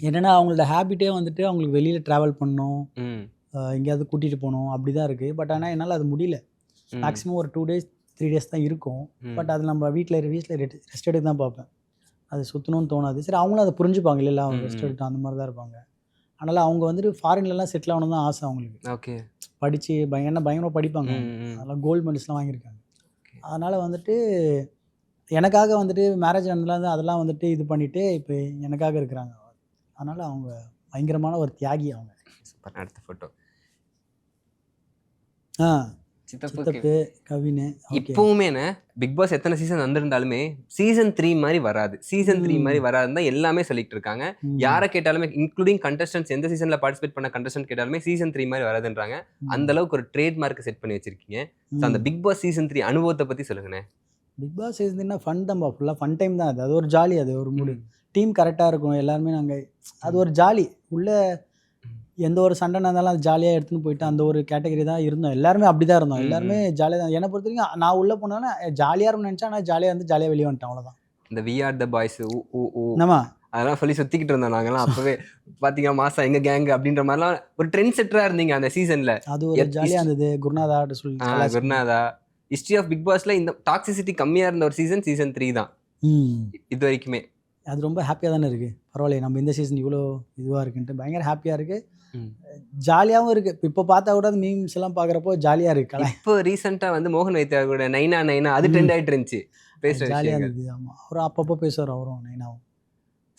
என்னென்னா அவங்களோட ஹேபிட்டே வந்துட்டு அவங்களுக்கு வெளியில் ட்ராவல் பண்ணணும், எங்கேயாவது கூட்டிகிட்டு போகணும் அப்படி தான் இருக்குது. பட் ஆனால் என்னால் அது முடியல. மேக்ஸிமம் ஒரு 2 days 3 days தான் இருக்கும். பட் அது நம்ம வீட்டில் ரெஸ்ட் எடுத்து தான் பார்ப்பேன். அது சுற்றணும்னு தோணாது. சரி அவங்களும் அதை புரிஞ்சுப்பாங்க இல்லைல்ல, அவங்க ரெஸ்ட் எடுத்து அந்த மாதிரி தான் இருப்பாங்க. அதனால் அவங்க வந்துட்டு ஃபாரின்லலாம் செட்டில் ஆகணும் தான் ஆசை அவங்களுக்கு. ஓகே. படித்து பயங்கரமாக படிப்பாங்க. அதெல்லாம் கோல்டு மெடல்ஸ்லாம் வாங்கியிருக்காங்க. அதனால் வந்துட்டு எனக்காக வந்துட்டு மேரேஜ் ஆனதுலாம் அதெல்லாம் வந்துட்டு இது பண்ணிவிட்டு இப்போ எனக்காக இருக்கிறாங்க. அதனால் அவங்க பயங்கரமான ஒரு தியாகி அவங்க. அடுத்த ஃபோட்டோ. சித்தப்பு கவின். இப்பவுமே பிக் பாஸ் எத்தனை சீசன் வந்திருந்தாலுமே சீசன் 3 மாதிரி வராது. சீசன் 3 மாதிரி வராதுன்னு தான் எல்லாமே சொல்லிட்டு இருக்காங்க. யாரை கேட்டாலுமே இன்க்ளூடிங் கண்டஸ்டன்ஸ் எந்த சீசன்ல பார்ட்டிசிபேட் பண்ண கண்டஸ்டன்ட் கேட்டாலுமே சீசன் 3 மாதிரி வராதுன்றாங்க. அந்த அளவுக்கு ஒரு ட்ரேட் மார்க் செட் பண்ணி வச்சிருக்கீங்க. அந்த பிக் பாஸ் சீசன் 3 அனுபவத்தை பத்தி சொல்லுங்கண்ணே. பிக் பாஸ் சீசன் ஃபன் தான், ஃபுல்லாக ஃபன் டைம் தான். அது ஒரு ஜாலி, அது ஒரு மூடு. டீம் கரெக்டாக இருக்கும், எல்லாருமே நாங்கள் அது ஒரு ஜாலி. உள்ள எந்த ஒரு சண்டை இருந்தாலும் அது ஜாலியாக எடுத்துன்னு போயிட்டு அந்த ஒரு கேட்டகரி தான் இருந்தோம். எல்லாருமே அப்படி தான் இருந்தோம். எல்லாருமே ஜாலியாக தான். என்னை பொறுத்த வரைக்கும் நான் உள்ளே போனோன்னா ஜாலியாக இருக்கும்னு நினச்சா, ஆனால் ஜாலியாக வந்து ஜாலியாக வெளியே வந்துட்டேன், அவ்வளோதான். இந்த வி ஆர் த பாய்ஸ் நம்ம அதெல்லாம் சொல்லி சுத்திக்கிட்டு இருந்தோம் நாங்கெல்லாம். அப்பவே பாத்தீங்கன்னா மாசா எங்க கேங் அப்படின்ற மாதிரிலாம் ஒரு ட்ரெண்ட் செட்டரா இருந்தீங்க அந்த சீசன்ல. அது ஒரு ஜாலியாக இருந்தது. குருநாதா சொல்லி குருநாதா ஹிஸ்டரி ஆஃப் பிக் பாஸ்ல இந்த டாக்ஸிசிட்டி கம்மியா இருந்த ஒரு சீசன் 3 தான் இது வரைக்குமே. அது ரொம்ப ஹாப்பியாக தானே இருக்குது. பரவாயில்ல, நம்ம இந்த சீசன் இவ்வளோ இதுவாக இருக்குன்ட்டு பயங்கர ஹாப்பியாக இருக்குது, ஜாலியாகவும் இருக்குது. இப்போ பார்த்தா கூட அந்த மீம்ஸ் எல்லாம் பார்க்குறப்போ ஜாலியாக இருக்குது. இப்போ ரீசெண்டாக வந்து மோகன் வைத்தியா கூட நைனா நைனா அது ட்ரெண்ட் ஆகிட்டு இருந்துச்சு, பேசுகிற ஜாலியாக இருந்தது. ஆமாம், அவரும் அப்பப்போ பேசுவார், அவரும் நைனாவும்.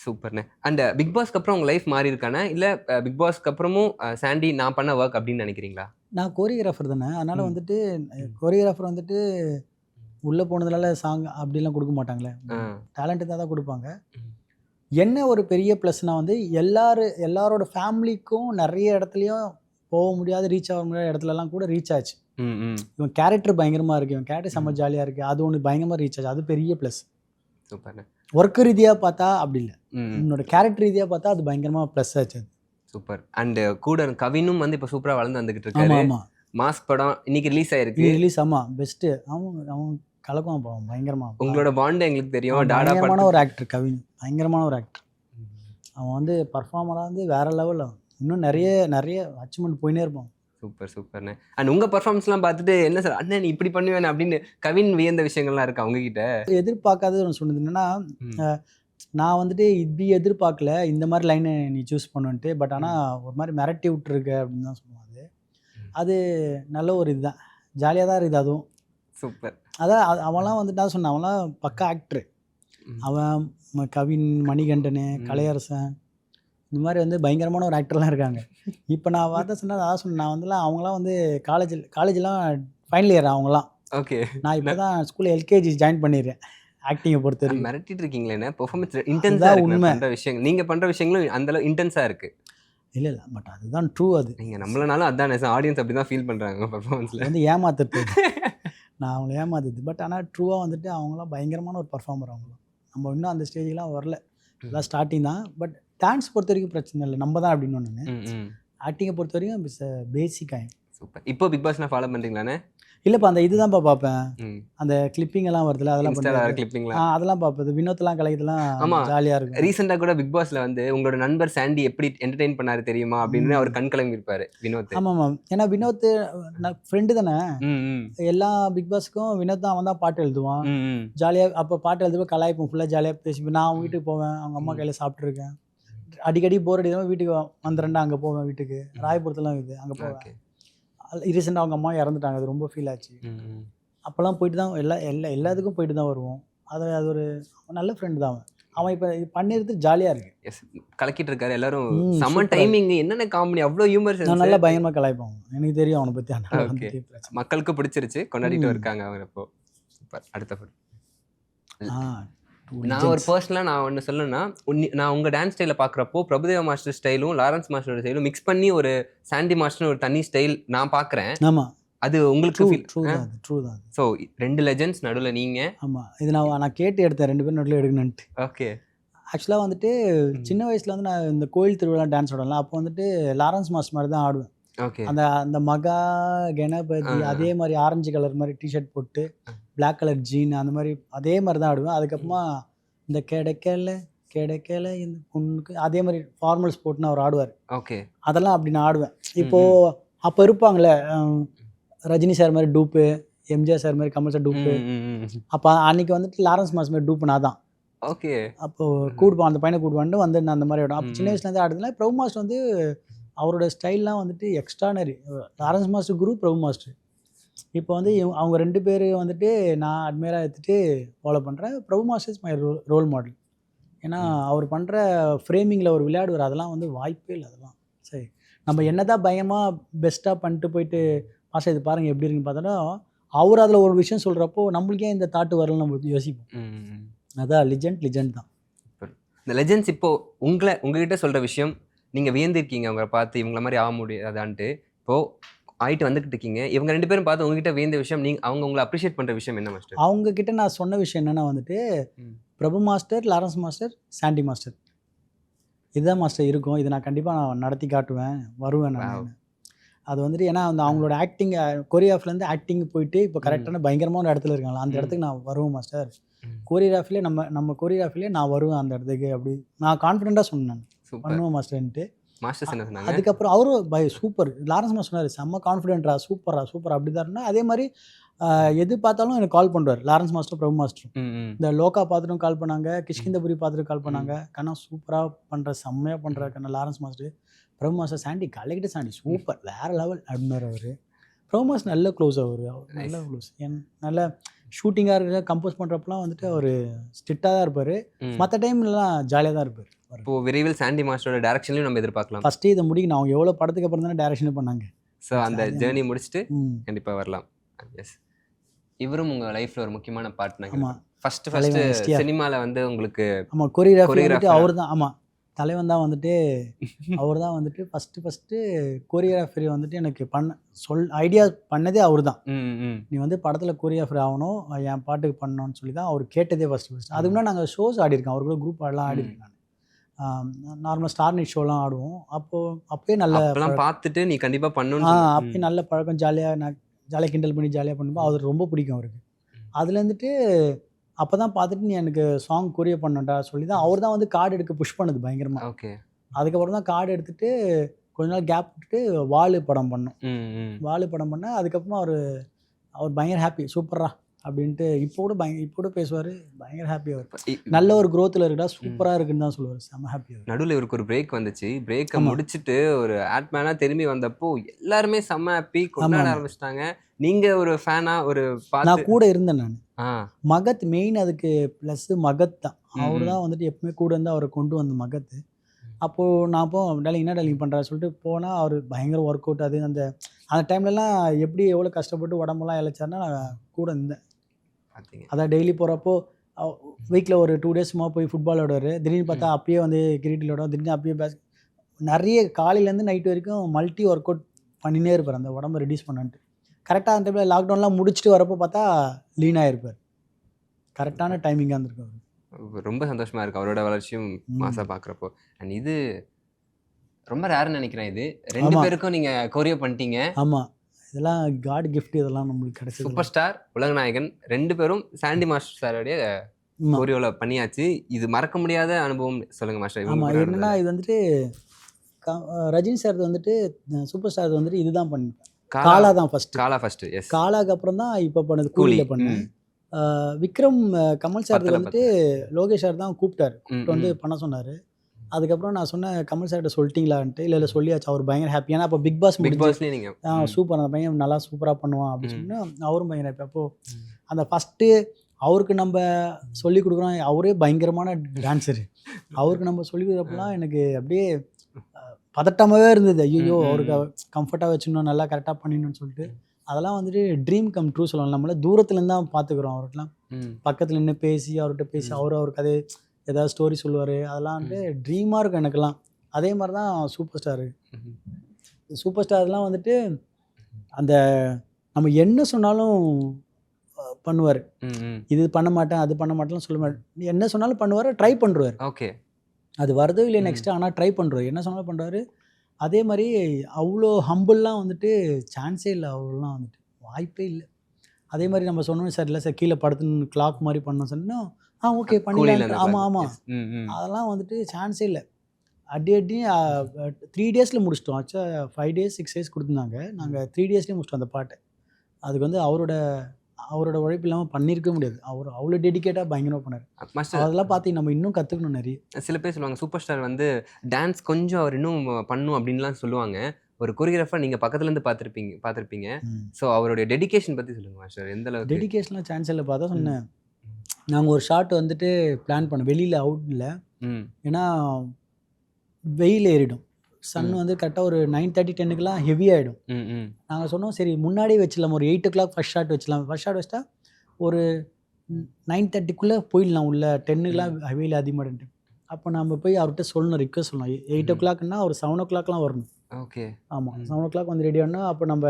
சூப்பர்ண்ணே. அண்ட் பிக் பாஸ்க்கு அப்புறம் உங்கள் லைஃப் மாறி இருக்கானே, இல்லை பிக் பாஸ்க்கு அப்புறமும் சாண்டி நான் பண்ண ஒர்க் அப்படின்னு நினைக்கிறீங்களா? நான் கோரியோகிராஃபர் தானே, அதனால் வந்துட்டு கோரியோகிராஃபர் வந்துட்டு உள்ளே போனதுனால சாங் அப்படிலாம் கொடுக்க மாட்டாங்களே, டேலண்ட் தான் தான் கொடுப்பாங்க. என்ன ஒரு பெரிய ப்ளஸ்னால் வந்து எல்லாரோட ஃபேமிலிக்கும் நிறைய இடத்துலையும் போக முடியாத, ரீச் ஆக முடியாத இடத்துலலாம் கூட ரீச் ஆச்சு. இவன் கேரக்டர் பயங்கரமாக இருக்குது, இவன் கேரக்டர் செம்ம ஜாலியாக இருக்குது, அது ஒன்று பயங்கரமாக ரீச் ஆச்சு. அது பெரிய ப்ளஸ். சூப்பர்ண்ணே. ஒர்க் ரீதியாக பார்த்தா அப்படி இல்லை, என்னோட கேரக்டர் ரீதியாக பார்த்தா அது பயங்கரமாக ப்ளஸ் ஆச்சு. அது சூப்பர். அண்ட் கூட கவினும் வந்து இப்போ சூப்பராக வளர்ந்து வந்துகிட்டு இருக்காரு. ஆமாம், மாஸ்க் படம் இன்னைக்கு ரிலீஸ் ஆயிருக்கு. ரிலீஸ். ஆமாம், பெஸ்ட்டு. அவன் கலக்கம் போவான் பயங்கரமாக. உங்களோட பாண்டு எங்களுக்கு தெரியும். பயங்கரமான ஒரு ஆக்டர் கவின், பயங்கரமான ஒரு ஆக்டர். அவன் வந்து பர்ஃபார்மராக வந்து வேற லெவலில், இன்னும் நிறைய அச்சீவ்மெண்ட் போயினே இருப்பான். சூப்பர் சூப்பர்ண்ணே. அண்ட் உங்கள் பர்ஃபார்மன்ஸ்லாம் பார்த்துட்டு என்ன சார் அண்ணன் நீ இப்படி பண்ணுவேன் அப்படின்னு கவின் வியந்த விஷயங்கள்லாம் இருக்கா உங்ககிட்ட? எதிர்பார்க்காதது ஒன்று சொன்னது என்னன்னா, நான் வந்துட்டு இப்படி எதிர்பார்க்கல இந்த மாதிரி லைனை நீ சூஸ் பண்ணுன்ட்டு, பட் ஆனால் ஒரு மாதிரி மிரட்டி விட்டுருக்க அப்படின்னு தான் சொல்லுவாங்க. அது நல்ல ஒரு இதுதான், ஜாலியாக தான் இருக்குது அதுவும். சூப்பர். அதான் அவன்லாம் வந்துட்டு தான் சொன்னான், அவன்லாம் பக்கா ஆக்டரு. அவன் கவின், மணிகண்டனு, கலையரசன், இந்த மாதிரி வந்து பயங்கரமான ஒரு ஆக்டர்லாம் இருக்காங்க. இப்போ நான் வார்த்தை சொன்னால் அதான் சொன்னேன், நான் வந்துலாம் அவங்களாம் வந்து காலேஜெலாம் ஃபைனல் இயர் அவங்களாம். ஓகே. நான் இப்போ தான் ஸ்கூலில் எல்கேஜி ஜாயின் பண்ணிடுறேன். ஆக்டிங்கை பொறுத்த வரைக்கும் மிரட்டிட்டு இருக்கீங்களே, பெர்ஃபார்மன்ஸ் இன்டென்ஸாக உண்மை. பண்ணுற விஷயங்கள் நீங்கள் பண்ணுற விஷயங்களும் அந்தளவு இன்டென்ஸாக இருக்குது. இல்லை பட் அதுதான் ட்ரூ. அது நீங்கள் நம்மளனாலும் அதான் ஆடியன்ஸ் அப்படி தான் ஃபீல் பண்ணுறாங்க பர்ஃபார்மன்ஸில். வந்து ஏமாத்துறது, நான் அவங்கள ஏமாத்துது. பட் ஆனால் ட்ரூவாக வந்துட்டு அவங்களாம் பயங்கரமான ஒரு பர்ஃபார்மர். அவங்களாம் நம்ம இன்னும் அந்த ஸ்டேஜ்லாம் வரல, எல்லாம் ஸ்டார்டிங் தான். பட் டான்ஸ் பொறுத்த வரைக்கும் பிரச்சனை இல்லை, நம்ம தான் அப்படின்னு ஒன்று. ஆக்டிங்கை பொறுத்த வரைக்கும் பேசிக்காக. சூப்பர். இப்போ பிக் பாஸ் நான் ஃபாலோ பண்ணுறீங்களாண்ணே? இல்லைப்பா, அந்த இதுதான்ப்பா பார்ப்பேன், அந்த கிளிப்பிங் எல்லாம் வருதுல, அதெல்லாம் கிளிப்பிங்லாம் அதெல்லாம் பார்ப்பது. வினோத்லாம் கலைஇதெல்லாம் ஜாலியாக இருக்கும். ரீசெண்டாக கூட பிக் பாஸ்ல வந்து உங்களோட நண்பர் சாண்டி எப்படி என்டர்டெயின் பண்ணாரு தெரியுமா அப்படின்னு அவர் கண் கலங்கி இருப்பாரு வினோத். ஆமாம், ஏன்னா வினோத் ஃப்ரெண்டு தானே. எல்லா பிக் பாஸ்க்கும் வினோத் தான், அவன் தான் பாட்டு எழுதுவான் ஜாலியாக. அப்போ பாட்டு எழுதுவோம், கலாய்ப்போம், ஃபுல்லாக ஜாலியாக பேசிப்போம். நான் அவங்க வீட்டுக்கு போவேன், அவங்க அம்மா கையில் சாப்பிட்ருக்கேன். அடிக்கடி போர் அடிதான் வீட்டுக்கு வந்துடுறேன், அங்கே போவேன் வீட்டுக்கு. ராயபுரத்துலாம் இருக்குது, அங்கே போவேன். ரீசெண்டாக அவங்க அம்மா இறந்துட்டாங்க, அது ரொம்ப ஃபீல் ஆச்சு. அப்போல்லாம் போயிட்டு தான் எல்லாத்துக்கும் போயிட்டு தான் வருவோம். அது ஒரு நல்ல ஃப்ரெண்டு தான் அவன். இப்போ பண்ணிடுறது ஜாலியாக இருக்கு. எஸ், கலக்கிட்டு இருக்காரு எல்லாரும். செம்ம டைமிங், என்னென்ன காமெடி, அவ்வளோ ஹியூமர். நான் நல்லா பயங்கரமாக கலாய்ப்பான், எனக்கு தெரியும் அவனை பற்றி. மக்களுக்கு பிடிச்சிருச்சு, கொண்டாடிட்டு இருக்காங்க அவங்க. இப்போ சூப்பர். அடுத்த படம் நான் ஒரு பர்சனலாக நான் ஒன்று சொல்லணும்னா, நான் உங்கள் டான்ஸ் ஸ்டைலில் பார்க்குறப்போ பிரபுதேவா மாஸ்டர் ஸ்டைலும் லாரன்ஸ் மாஸ்டரோட ஸ்டைலும் மிக்ஸ் பண்ணி ஒரு சாண்டி மாஸ்டர்னு ஒரு தனி ஸ்டைல் நான் பார்க்குறேன். ஆமாம், அது உங்களுக்கு ட்ரூ தான். ஸோ 2 லெஜெண்ட்ஸ் நடுவில் நீங்கள். ஆமாம், இது நான் கேட்டு எடுத்தேன் 2 பேரும் நடுவில் எடுக்கணுன்ட்டு. ஓகே. ஆக்சுவலாக வந்துட்டு சின்ன வயசில் வந்து நான் இந்த கோயில் திருவிழா டான்ஸ் ஆடலாம், அப்போ வந்துட்டு லாரன்ஸ் மாஸ்டர் மாதிரி தான் ஆடுவேன். ஓகே. அந்த மகா கணபதி அதே மாதிரி ஆரஞ்சு கலர் மாதிரி டிஷர்ட் போட்டு பிளாக் கலர் ஜீன் அந்த மாதிரி அதே மாதிரி தான் ஆடுவேன். அதுக்கப்புறமா இந்த கிடைக்கல இந்த பொண்ணுக்கு அதே மாதிரி ஃபார்மல்ஸ் போட்டுன்னு அவர் ஆடுவார். ஓகே. அதெல்லாம் அப்படி நான் ஆடுவேன். இப்போது அப்போ இருப்பாங்களே ரஜினி சார் மாதிரி டூப்பு, எம்ஜிஆர் சார் மாதிரி கமல் சார் டூப்பு. அப்போ அன்றைக்கி வந்துட்டு லாரன்ஸ் மாஸ் மாதிரி டூப்பு நான் தான். ஓகே. அப்போது கூடுப்பான், அந்த பையனை கூடுவான்ட்டு வந்து நான் அந்த மாதிரி ஆடும். அப்போ சின்ன வயசுலேருந்து ஆடுதுல. பிரபு மாஸ்டர் வந்து அவரோட ஸ்டைல்லாம் வந்துட்டு எக்ஸ்ட்ரானரி. லாரன்ஸ் மாஸ்டர் குரு, பிரபு மாஸ்டர். இப்போ வந்து அவங்க 2 பேர் வந்துட்டு நான் அட்மையராக எடுத்துகிட்டு ஃபாலோ பண்ணுறேன். Prabhu master is my role model. ஏன்னா அவர் பண்ணுற ஃப்ரேமிங்கில் ஒரு விளையாடுவார், அதெல்லாம் வந்து வாய்ப்பே இல்லை. அதெல்லாம் சரி, நம்ம என்ன தான் பயமாக பெஸ்ட்டாக பண்ணிட்டு போயிட்டு மாஸ்டர் இது பாருங்கள் எப்படி இருக்குன்னு பார்த்தோன்னா அவர் அதில் ஒரு விஷயம் சொல்கிறப்போ நம்மளுக்கே இந்த தாட்டு வரலன்னு நம்ம யோசிப்போம். அதான் லெஜெண்ட் தான். இந்த லெஜெண்ட்ஸ் இப்போ உங்ககிட்ட சொல்கிற விஷயம் நீங்கள் வியந்திருக்கீங்க அவங்கள பார்த்து இவங்கள மாதிரி ஆக முடியாதான்ட்டு. இப்போது ஆகிட்டு வந்துக்கிட்டு இருக்கீங்க, இவங்க 2 பேரும் பார்த்து உங்ககிட்ட வியந்த விஷயம், அவங்க உங்களை அப்ரிஷியேட் பண்ணுற விஷயம் என்ன மாஸ்டர்? அவங்க கிட்ட நான் சொன்ன விஷயம் என்னென்னா வந்துட்டு Prabhu master, Lawrence master, Sandy master இதுதான் மாஸ்டர் இருக்கும், இதை நான் கண்டிப்பாக நான் நடத்தி காட்டுவேன், வருவேன் நான். அது வந்துட்டு ஏன்னா அந்த அவங்களோட ஆக்டிங் கொரியோகிராஃபிலேருந்து ஆக்டிங் போயிட்டு இப்போ கரெக்டான பயங்கரமான இடத்துல இருக்காங்களா அந்த இடத்துக்கு நான் வருவேன் மாஸ்டர். கொரியோகிராஃபிலே நம்ம கொரியோகிராஃபிலே நான் வருவேன் அந்த இடத்துக்கு, அப்படி நான் கான்ஃபிடென்ட்டாக சொன்னேன் பண்ணுவேன் மாஸ்டர்ன்ட்டு. மாஸ்டர்ஸ் என்ன சொன்னாங்க? அதுக்கப்புறம் அவரும் சூப்பர், லாரன்ஸ் மாஸ்டர் சொன்னார் செம்ம கான்ஃபிடென்ட்ரா, சூப்பர் அப்படி தாருன்னா. அதே மாதிரி எது பார்த்தாலும் எனக்கு கால் பண்ணுவார் லாரன்ஸ் மாஸ்டர், பிரபு மாஸ்டர். இந்த லோக்கா பார்த்துட்டும் கால் பண்ணாங்க, கிஷ்கிந்தபுரி பார்த்துட்டு கால் பண்ணாங்க. கண்ணா சூப்பராக பண்ணுற, செம்மையாக பண்ணுற கண்ணா லாரன்ஸ் மாஸ்டர். பிரபு மாஸ்டர் சாண்டி கலக்கிட்டு சாண்டி சூப்பர் வேறு லெவல் அப்படின்னார் அவர். பிரபு மாஸ்டர் நல்ல க்ளோஸ், அவர் நல்ல க்ளோஸ். நல்ல ஷூட்டிங்காக இருக்கிற கம்போஸ் பண்ணுறப்பெல்லாம் வந்துட்டு அவர் ஸ்ட்ரிக்டாக தான் இருப்பார், மற்ற டைம்லலாம் ஜாலியாக தான் இருப்பார். இப்போ விரைவில் சாண்டி மாஸ்டரோட டைரக்ஷன்லையும் நம்ம எதிர்பார்க்கலாம். ஃபஸ்ட்டு இதை முடிக்கணும், அவங்க எவ்வளோ படத்துக்கு அப்புறம் தானே டைரக்ஷன் பண்ணாங்க. ஸோ அந்த ஜேர்னி முடிச்சுட்டு கண்டிப்பாக வரலாம். எஸ், இவரும் உங்கள் லைஃப்பில் ஒரு முக்கியமான பார்ட்னர். ஆமாம், ஃபஸ்ட்டு சினிமாவில் வந்து உங்களுக்கு ஆமாம் கொரியோகிராஃபி அவர் தான். ஆமாம், தலைவன் தான் வந்துட்டு அவர் தான் வந்துட்டு ஃபஸ்ட்டு கொரியோகிராஃபரி வந்துட்டு எனக்கு ஐடியா பண்ணதே அவர் தான். நீ வந்து படத்தில் கொரியோகிராஃபர் ஆகணும், என் பாட்டுக்கு பண்ணணும்னு சொல்லி தான் அவர் கேட்டதே ஃபஸ்ட்டு. அதுக்கு முன்னாடி நாங்கள் ஷோஸ் ஆடிருக்கோம், அவர் கூட குரூப் ஆடலாம் ஆடிருக்கேன். நார்மல் ஸ்டார் நைட் ஷோலாம் ஆடுவோம். அப்போயே நல்ல பார்த்துட்டு நீ கண்டிப்பாக பண்ணணும். அப்போயே நல்ல பழக்கம், ஜாலியாக கிண்டல் பண்ணி ஜாலியாக பண்ணும்போது அவர் ரொம்ப பிடிக்கும் அவருக்கு. அதுலேருந்துட்டு அப்போ தான் பார்த்துட்டு நீ எனக்கு சாங் கொரியோ பண்ணண்டா சொல்லி தான் அவர் தான் வந்து கார்டு எடுக்க புஷ் பண்ணது பயங்கரமாக. ஓகே, அதுக்கப்புறம் தான் கார்டு எடுத்துகிட்டு கொஞ்ச நாள் கேப் விட்டுட்டு வாலு படம் பண்ணோம். வாலு படம் பண்ண அதுக்கப்புறமா அவர் பயங்கர ஹாப்பி, சூப்பரா அப்படின்ட்டு இப்போ கூட பேசுவார், பயங்கர ஹாப்பி. அவர் நல்ல ஒரு க்ரோத்தில் இருக்கா, சூப்பராக இருக்குன்னு தான் சொல்லுவார், செம்ம ஹாப்பி. நடுவில் இவருக்கு ஒரு பிரேக் வந்துச்சு, பிரேக்கை முடிச்சுட்டு ஒரு ஆட்மேனாக திரும்பி வந்தப்போ எல்லாருமே செம்ம ஹாப்பி கொண்டாட ஆரம்பிச்சிட்டாங்க. நீங்கள் ஒரு ஃபேனாக ஒரு நான் கூட இருந்தேன் நான். மகத் மெயின், அதுக்கு ப்ளஸ் மகத் தான். அவர் தான் வந்துட்டு எப்பவுமே கூட இருந்து அவரை கொண்டு வந்த மகத். அப்போது நான் டாலிங் என்ன டாலிங் பண்ணுறா சொல்லிட்டு போனால் அவர் பயங்கர ஒர்க் அவுட். அது அந்த டைம்லலாம் எப்படி எவ்வளோ கஷ்டப்பட்டு உடம்பெல்லாம் இழைச்சாருன்னா நான் கூட இருந்தேன். அதான் டெய்லி போகிறப்போ வீக்கில் ஒரு 2 days சும்மா போய் ஃபுட்பால் விளாடுவார். திடீர்னு பார்த்தா அப்பயே வந்து கிரிக்கெட் விளாடுவோம், திடீர்னு அப்பயே நிறைய காலையிலேருந்து நைட் வரைக்கும் மல்டி ஒர்க் அவுட் பண்ணினே இருப்பார் அந்த உடம்பை ரெடியூஸ் பண்ணான்ட்டு. கரெக்டாக அந்த டைமில் லாக்டவுன்லாம் முடிச்சுட்டு வரப்போ பார்த்தா லீனாக இருப்பார். கரெக்டான டைமிங்காக இருந்திருக்கும். ரொம்ப சந்தோஷமாக இருக்குது அவரோட வளர்ச்சியும் மாசாக பார்க்குறப்போ. அண்ட் இது ரொம்ப ரேர்னு நினைக்கிறேன், இது 2 பேருக்கும் நீங்கள் கொரியோ பண்ணிட்டீங்க. ஆமாம், இதெல்லாம் காட் கிஃப்ட், இதெல்லாம் நம்மளுக்கு கிடைச்சது. சூப்பர் ஸ்டார், உலகநாயகன் 2 பேரும் சாண்டி மாஸ்டர் சாரோடைய கொரியோவில் பண்ணியாச்சு. இது மறக்க முடியாத அனுபவம் சொல்லுங்கள் மாஸ்டர். ஆமாம், என்னென்னா இது வந்துட்டு ரஜினி சார் வந்துட்டு சூப்பர் ஸ்டார் வந்துட்டு இதுதான் பண்ணிருப்பேன். காலா தான் ஃபர்ஸ்ட். எஸ், காலாக்கு அப்புறம் தான் இப்போ பண்ணது கூலியில் பண்ணேன். விக்ரம் கமல் சார் வந்துட்டு லோகேஷ் சார் தான் கூப்பிட்டாரு, கூப்பிட்டு வந்து பண்ண சொன்னார். அதுக்கப்புறம் நான் சொன்னேன் கமல் சார்கிட்ட சொல்லிட்டீங்களான்ட்டு. இல்லை சொல்லியாச்சு. அவர் பயங்கர ஹாப்பி. ஏன்னா அப்போ பிக் பாஸ் சூப்பர், அந்த பையன் நல்லா சூப்பராக பண்ணுவான் அப்படின்னு சொன்னால் அவரும் பயங்கர ஹாப்பி. அப்போது அந்த ஃபஸ்ட்டு அவருக்கு நம்ம சொல்லிக் கொடுக்குறோம், அவரே பயங்கரமான டான்ஸரு. அவருக்கு நம்ம சொல்லிக் கொடுக்குறப்பெல்லாம் எனக்கு அப்படியே பதட்டமாகவே இருந்தது. ஐயோ அவருக்கு கம்ஃபர்ட்டாக வச்சுக்கணும், நல்லா கரெக்டாக பண்ணிடணும்னு சொல்லிட்டு. அதெல்லாம் வந்துட்டு ட்ரீம் கம் ட்ரூ சொல்லலாம். நம்மள தூரத்துலேருந்து தான் பார்த்துக்குறோம். அவர்கிட்டலாம் பக்கத்தில் நின்று பேசி அவர்கிட்ட பேசி அவர் கதை ஏதாவது ஸ்டோரி சொல்லுவார். அதெல்லாம் வந்து ட்ரீமாக இருக்கும் எனக்கெல்லாம். அதே மாதிரி தான் சூப்பர் ஸ்டாரு. சூப்பர் ஸ்டார்லாம் வந்துட்டு அந்த நம்ம என்ன சொன்னாலும் பண்ணுவார். இது பண்ண மாட்டேன் அது பண்ண மாட்டேன்னு சொல்ல மாட்டேன், என்ன சொன்னாலும் பண்ணுவார், ட்ரை பண்ணுவார். ஓகே, அது வருதோ இல்லை நெக்ஸ்ட்டு, ஆனால் ட்ரை பண்ணுறாரு, என்ன சொன்னாலும் பண்ணுறாரு. அதே மாதிரி அவ்வளோ ஹம்பிள்லாம் வந்துட்டு சான்ஸே இல்லை, அவரெலாம் வந்துட்டு வாய்ப்பே இல்லை. அதே மாதிரி நம்ம சொன்னோம் சார், இல்லை சார் கீழே படுத்துன்னு கிளாக் மாதிரி பண்ணோம் சொன்னோம், ஓகே பண்ணிடலாம். ஆமாம், அதெல்லாம் வந்துட்டு சான்ஸே இல்லை. அடி 3 days முடிச்சிட்டோம். ஆச்சா 5 days 6 days கொடுத்துருந்தாங்க, நாங்கள் 3 daysலேயே முடிச்சிட்டோம் அந்த பாட்டை. அதுக்கு வந்து அவரோட உழைப்பு இல்லாமல் பண்ணியிருக்க முடியாது. அவர் அவ்வளோ டெடிக்கேட்டாக பயங்கரமாக பண்ணார். அதெல்லாம் பார்த்து நம்ம இன்னும் கற்றுக்கணும் நிறைய. சில பேர் சொல்லுவாங்க சூப்பர் ஸ்டார் வந்து டான்ஸ் கொஞ்சம் அவர் இன்னும் பண்ணும் அப்படின்லாம் சொல்லுவாங்க. ஒரு கொரியோகிராஃபர் நீங்கள் பக்கத்துலேருந்து பார்த்துருப்பீங்க. ஸோ அவருடைய டெடிக்கேஷன் பற்றி சொல்லுங்கள் மாஸ்டர். எந்த அளவுக்கு டெடிக்கேஷன்லாம் சான்ஸ் இல்லை. பார்த்தா சொன்னேன், நாங்கள் ஒரு ஷாட் வந்துட்டு பிளான் பண்ணோம் வெளியில் அவுட்டில். ஏன்னா வெயில் ஏறிடும், சன் வந்து கரெக்டாக ஒரு 9:30 10க்குலாம் ஹெவி ஆகிடும். நாங்கள் சொன்னோம் சரி முன்னாடியே வச்சிடலாம், ஒரு 8 o'clock ஃபர்ஸ்ட் ஷாட் வச்சிடலாம். ஃபர்ஸ்ட் ஷாட் வச்சிட்டா ஒரு 9:30க்குள்ளே போயிடலாம் உள்ள, 10க்குலாம் வெயில் அதிகமாகிட்டு. அப்போ நம்ம போய் அவர்கிட்ட சொல்லணும், ரிக்வஸ்ட் சொல்லணும். 8 o'clockனா ஒரு 7 o'clockலாம் வரணும். ஓகே. ஆமாம் 7 o'clock வந்து ரெடி ஆனால் அப்போ நம்ம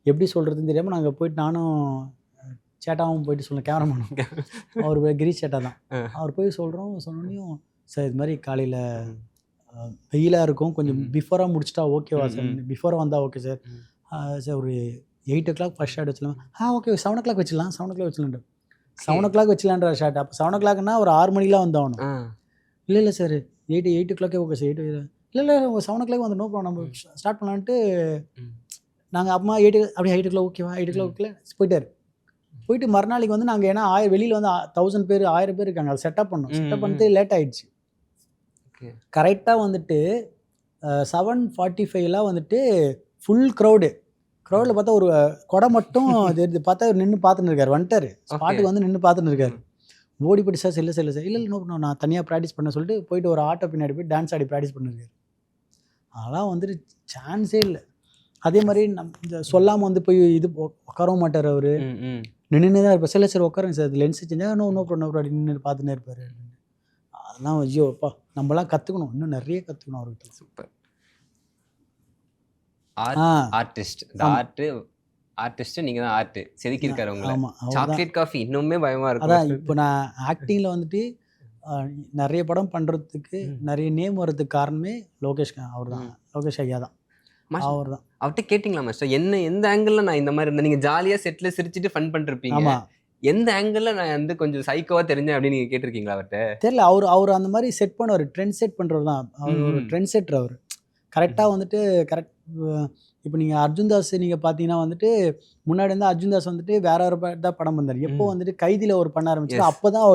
எப்படி சொல்கிறதுன்னு தெரியாமல் நாங்கள் போயிட்டு நானும் சேட்டாவும் போயிட்டு சொன்னோம், கேமராமேனும் அவர் கிரீஷ் சேட்டா தான். அவர் போய் சொல்கிறோம், சொன்னோன்னையும் சார் இது மாதிரி காலையில் வெயிலாக இருக்கும், கொஞ்சம் பிஃபோராக முடிச்சிட்டா ஓகேவா சார், பிஃபோராக வந்தால் ஓகே சார். சார் ஒரு 8 o'clock ஃபர்ஸ்ட் ஷாட் வச்சிடலாம். ஓகே 7 o'clock வச்சிடலாம், 7 o'clock வச்சிடலான். 7 o'clock வச்சிடலான்ற shot. அப்போ 7 o'clockனா ஒரு 6 மணிக்கெலாம் வந்தாகணும். இல்லை சார் 8 o'clock ஓகே சார், 8 இல்லை 7 o'clock வந்து நோ ப்ராப்ளம், நம்ம ஸ்டார்ட் பண்ணலான்ட்டு நாங்கள் அம்மா 8 அப்படியே 8 o'clock ஓகேவா, 8 o'clock போயிட்டார். போயிட்டு மறுநாளைக்கு வந்து நாங்கள் ஏன்னா வெளியில் வந்து 1000 பேர் 1000 பேர் இருக்காங்க, அதை செட்டப் பண்ணோம். செட்டப் பண்ணிட்டு லேட் ஆகிடுச்சு. கரெக்டாக வந்துட்டு 7:45 வந்துட்டு ஃபுல் க்ரௌடில் பார்த்தா ஒரு கொடை மட்டும் பார்த்தா நின்று பார்த்துன்னு இருக்காரு. வந்துட்டார் ஸ்பாட்டுக்கு வந்து நின்று பார்த்துன்னு இருக்காரு. ஓடி போய்ட்டு சார் இல்லை சார் இல்லை நோ பண்ணோம், நான் தனியாக ப்ராக்டிஸ் பண்ண சொல்லிட்டு போயிட்டு ஒரு ஆட்டோ பின்னாடி போய் டான்ஸ் ஆடி ப்ராக்டிஸ் பண்ணிருக்காரு. அதெல்லாம் வந்துட்டு சான்ஸே இல்லை. அதே மாதிரி இந்த சொல்லாமல் வந்து போய் இது உட்காரவும் மாட்டார் அவர், நின்று தான் இருப்பார். சார் உட்காருங்க சார், லென்ஸ் செஞ்சால் நோ ப்ராப்ளம் நின்று பார்த்துன்னே இருப்பார். அதெல்லாம் ஐயோப்பா நம்மளாம் கற்றுக்கணும், இன்னும் நிறைய கற்றுக்கணும் அவர்கிட்ட. சூப்பர். ஆர்டிஸ்ட் ஆர்டிஸ்ட் நீங்கள் தான் ஆர்ட் செதுக்கியிருக்காரு உங்களை. சாக்லேட் காஃபி இன்னுமே பயமாக இருக்கும். அதான் இப்போ நான் ஆக்டிங்கில் வந்துட்டு நிறைய படம் பண்ணுறதுக்கு நிறைய நேம் வர்றதுக்கு காரணமே லோகேஷ் அவர் தான், லோகேஷ் ஐயா தான். அவர் தான். அவர்கிட்ட கேட்டிங்களா மாஸ்டர் எந்த ஆங்கிளில் நான் இந்த மாதிரி இருந்தேன், நீங்கள் ஜாலியாக செட்டில் சிரிச்சுட்டு ஃபன் பண்ணிருப்பீங்க, எந்த ஆங்கிளில் நான் வந்து கொஞ்சம் சைக்கோவாக தெரிஞ்சேன் அப்படின்னு நீங்கள் கேட்டிருக்கீங்களா அவர்கிட்ட? தெரியல. அவர் அந்த மாதிரி செட் பண்ணுவார், ட்ரெண்ட் செட் பண்ணுறவர் தான். அவர் ஒரு ட்ரெண்ட் செட்டர். அவர் கரெக்டாக வந்துட்டு இப்போ நீங்கள் அர்ஜுன் தாஸ் நீங்கள் பார்த்தீங்கன்னா வந்துட்டு முன்னாடி வந்து அர்ஜுன் தாஸ் வந்துட்டு வேற ஒரு தான் படம் பண்ணார். எப்போ வந்துட்டு கைதியில் ஒரு பண்ண ஆரம்பிச்சு அப்போ தான்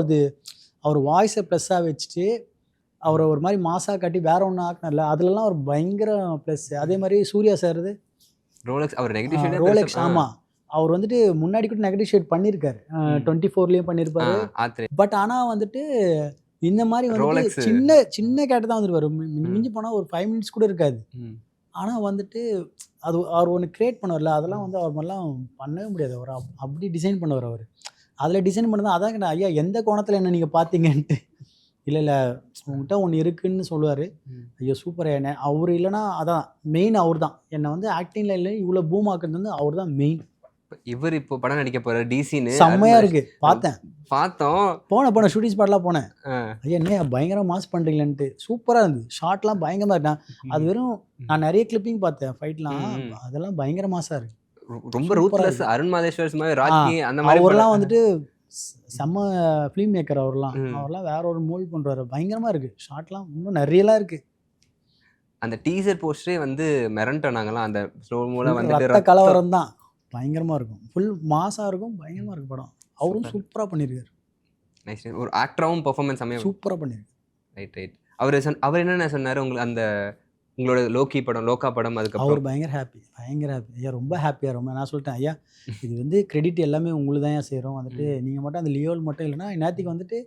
அவர் வாய்ஸை ப்ளஸ்ஸாக வச்சுட்டு அவரை ஒரு மாதிரி மாசாக காட்டி வேற ஒன்று ஆக்கினார்ல, அதுலலாம் ஒரு பயங்கர ப்ளஸ். அதே மாதிரி சூர்யா சார் ரோலெக்ஸ், அவர் நெகட்டிவ் ரோலெக்ஸ். ஆமாம், அவர் வந்துட்டு முன்னாடி கூட நெகட்டிவ் ஷேட் பண்ணியிருக்காரு, 24லயும் பண்ணியிருப்பாரு. பட் ஆனால் வந்துட்டு இந்த மாதிரி வந்து சின்ன கேட்டு தான் வந்துருவாரு. மிஞ்சி போனால் ஒரு 5 minutes கூட இருக்காது. ஆனால் வந்துட்டு அது அவர் ஒன்று கிரியேட் பண்ணுவார்ல, அதெல்லாம் வந்து அவர் மாதிரிலாம் பண்ணவே முடியாது. அவர் அப்படி டிசைன் பண்ணுவார். அவர் அதில் டிசைன் பண்ணதான். அதான் ஐயா எந்த கோணத்தில் என்ன நீங்கள் பார்த்தீங்கன்ட்டு. இல்லை உங்கள்கிட்ட ஒன்று இருக்குன்னு சொல்லுவார். ஐயோ சூப்பர் என்ன அவர் இல்லைனா அதான் மெயின் அவர் தான். என்னை வந்து ஆக்டிங்கில் இல்லை இவ்வளோ பூம் ஆக்குறது வந்து அவர் தான் மெயின். இவர் இப்போ படம் நடிக்க போகிறார் டிசின்னு. செம்மையாக இருக்குது. பார்த்தோம் போன ஷூட்டிங் ஸ்பாட்லாம் போனேன். ஐயா என்ன பயங்கரமாக மாஸ் பண்ணுறீங்களேன்ட்டு சூப்பராக இருந்தது. ஷார்ட்லாம் பயங்கரமாக இருக்கேன். அது வெறும் நான் நிறைய கிளிப்பிங் பார்த்தேன், ஃபைட்லாம் அதெல்லாம் பயங்கர மாசாக இருக்கு. ரொம்ப ரூத்லெஸ். அருண் மாதேஸ்வர் மாதிரி ராக்கி அந்த மாதிரி அவர்லாம் வந்துட்டு செம்ம ஃபிலிம் மேக்கர். அவர்லாம் வேற ஒரு மோல்ட் பண்ணுறாரு. பயங்கரமாக இருக்குது. ஷார்ட்லாம் இன்னும் நிறையலாம் இருக்குது. அந்த டீசர் போஸ்டரே வந்து மிரண்டோம் நாங்களாம். அந்த ஸ்லோ மூலம் வந்துட்டு ரத்த கலவரம் தான் பயங்கரமாக இருக்கும். ஃபுல் மாசாக இருக்கும். பயங்கரமாக இருக்கும் படம். அவரும் சூப்பராக பண்ணியிருக்காரு. நைஸ். ஒரு ஆக்டராகவும் பெர்ஃபார்மன்ஸ் அமையும் சூப்பராக பண்ணியிருக்காரு. ரைட். அவர் என்னென்ன சொன்னார் உங்களுக்கு அந்த உங்களோட லோக்கா படம்? அதுக்கப்புறம் அவர் பயங்கர ஹாப்பி. ஐயா ரொம்ப ஹாப்பியாக. ரொம்ப நான் சொல்லிட்டேன் ஐயா இது வந்து கிரெடிட் எல்லாமே உங்களுக்கு தான் செய்கிறோம். வந்துட்டு நீங்கள் மட்டும் அந்த லியோல் மட்டும் இல்லைன்னா நேற்றுக்கு வந்துட்டு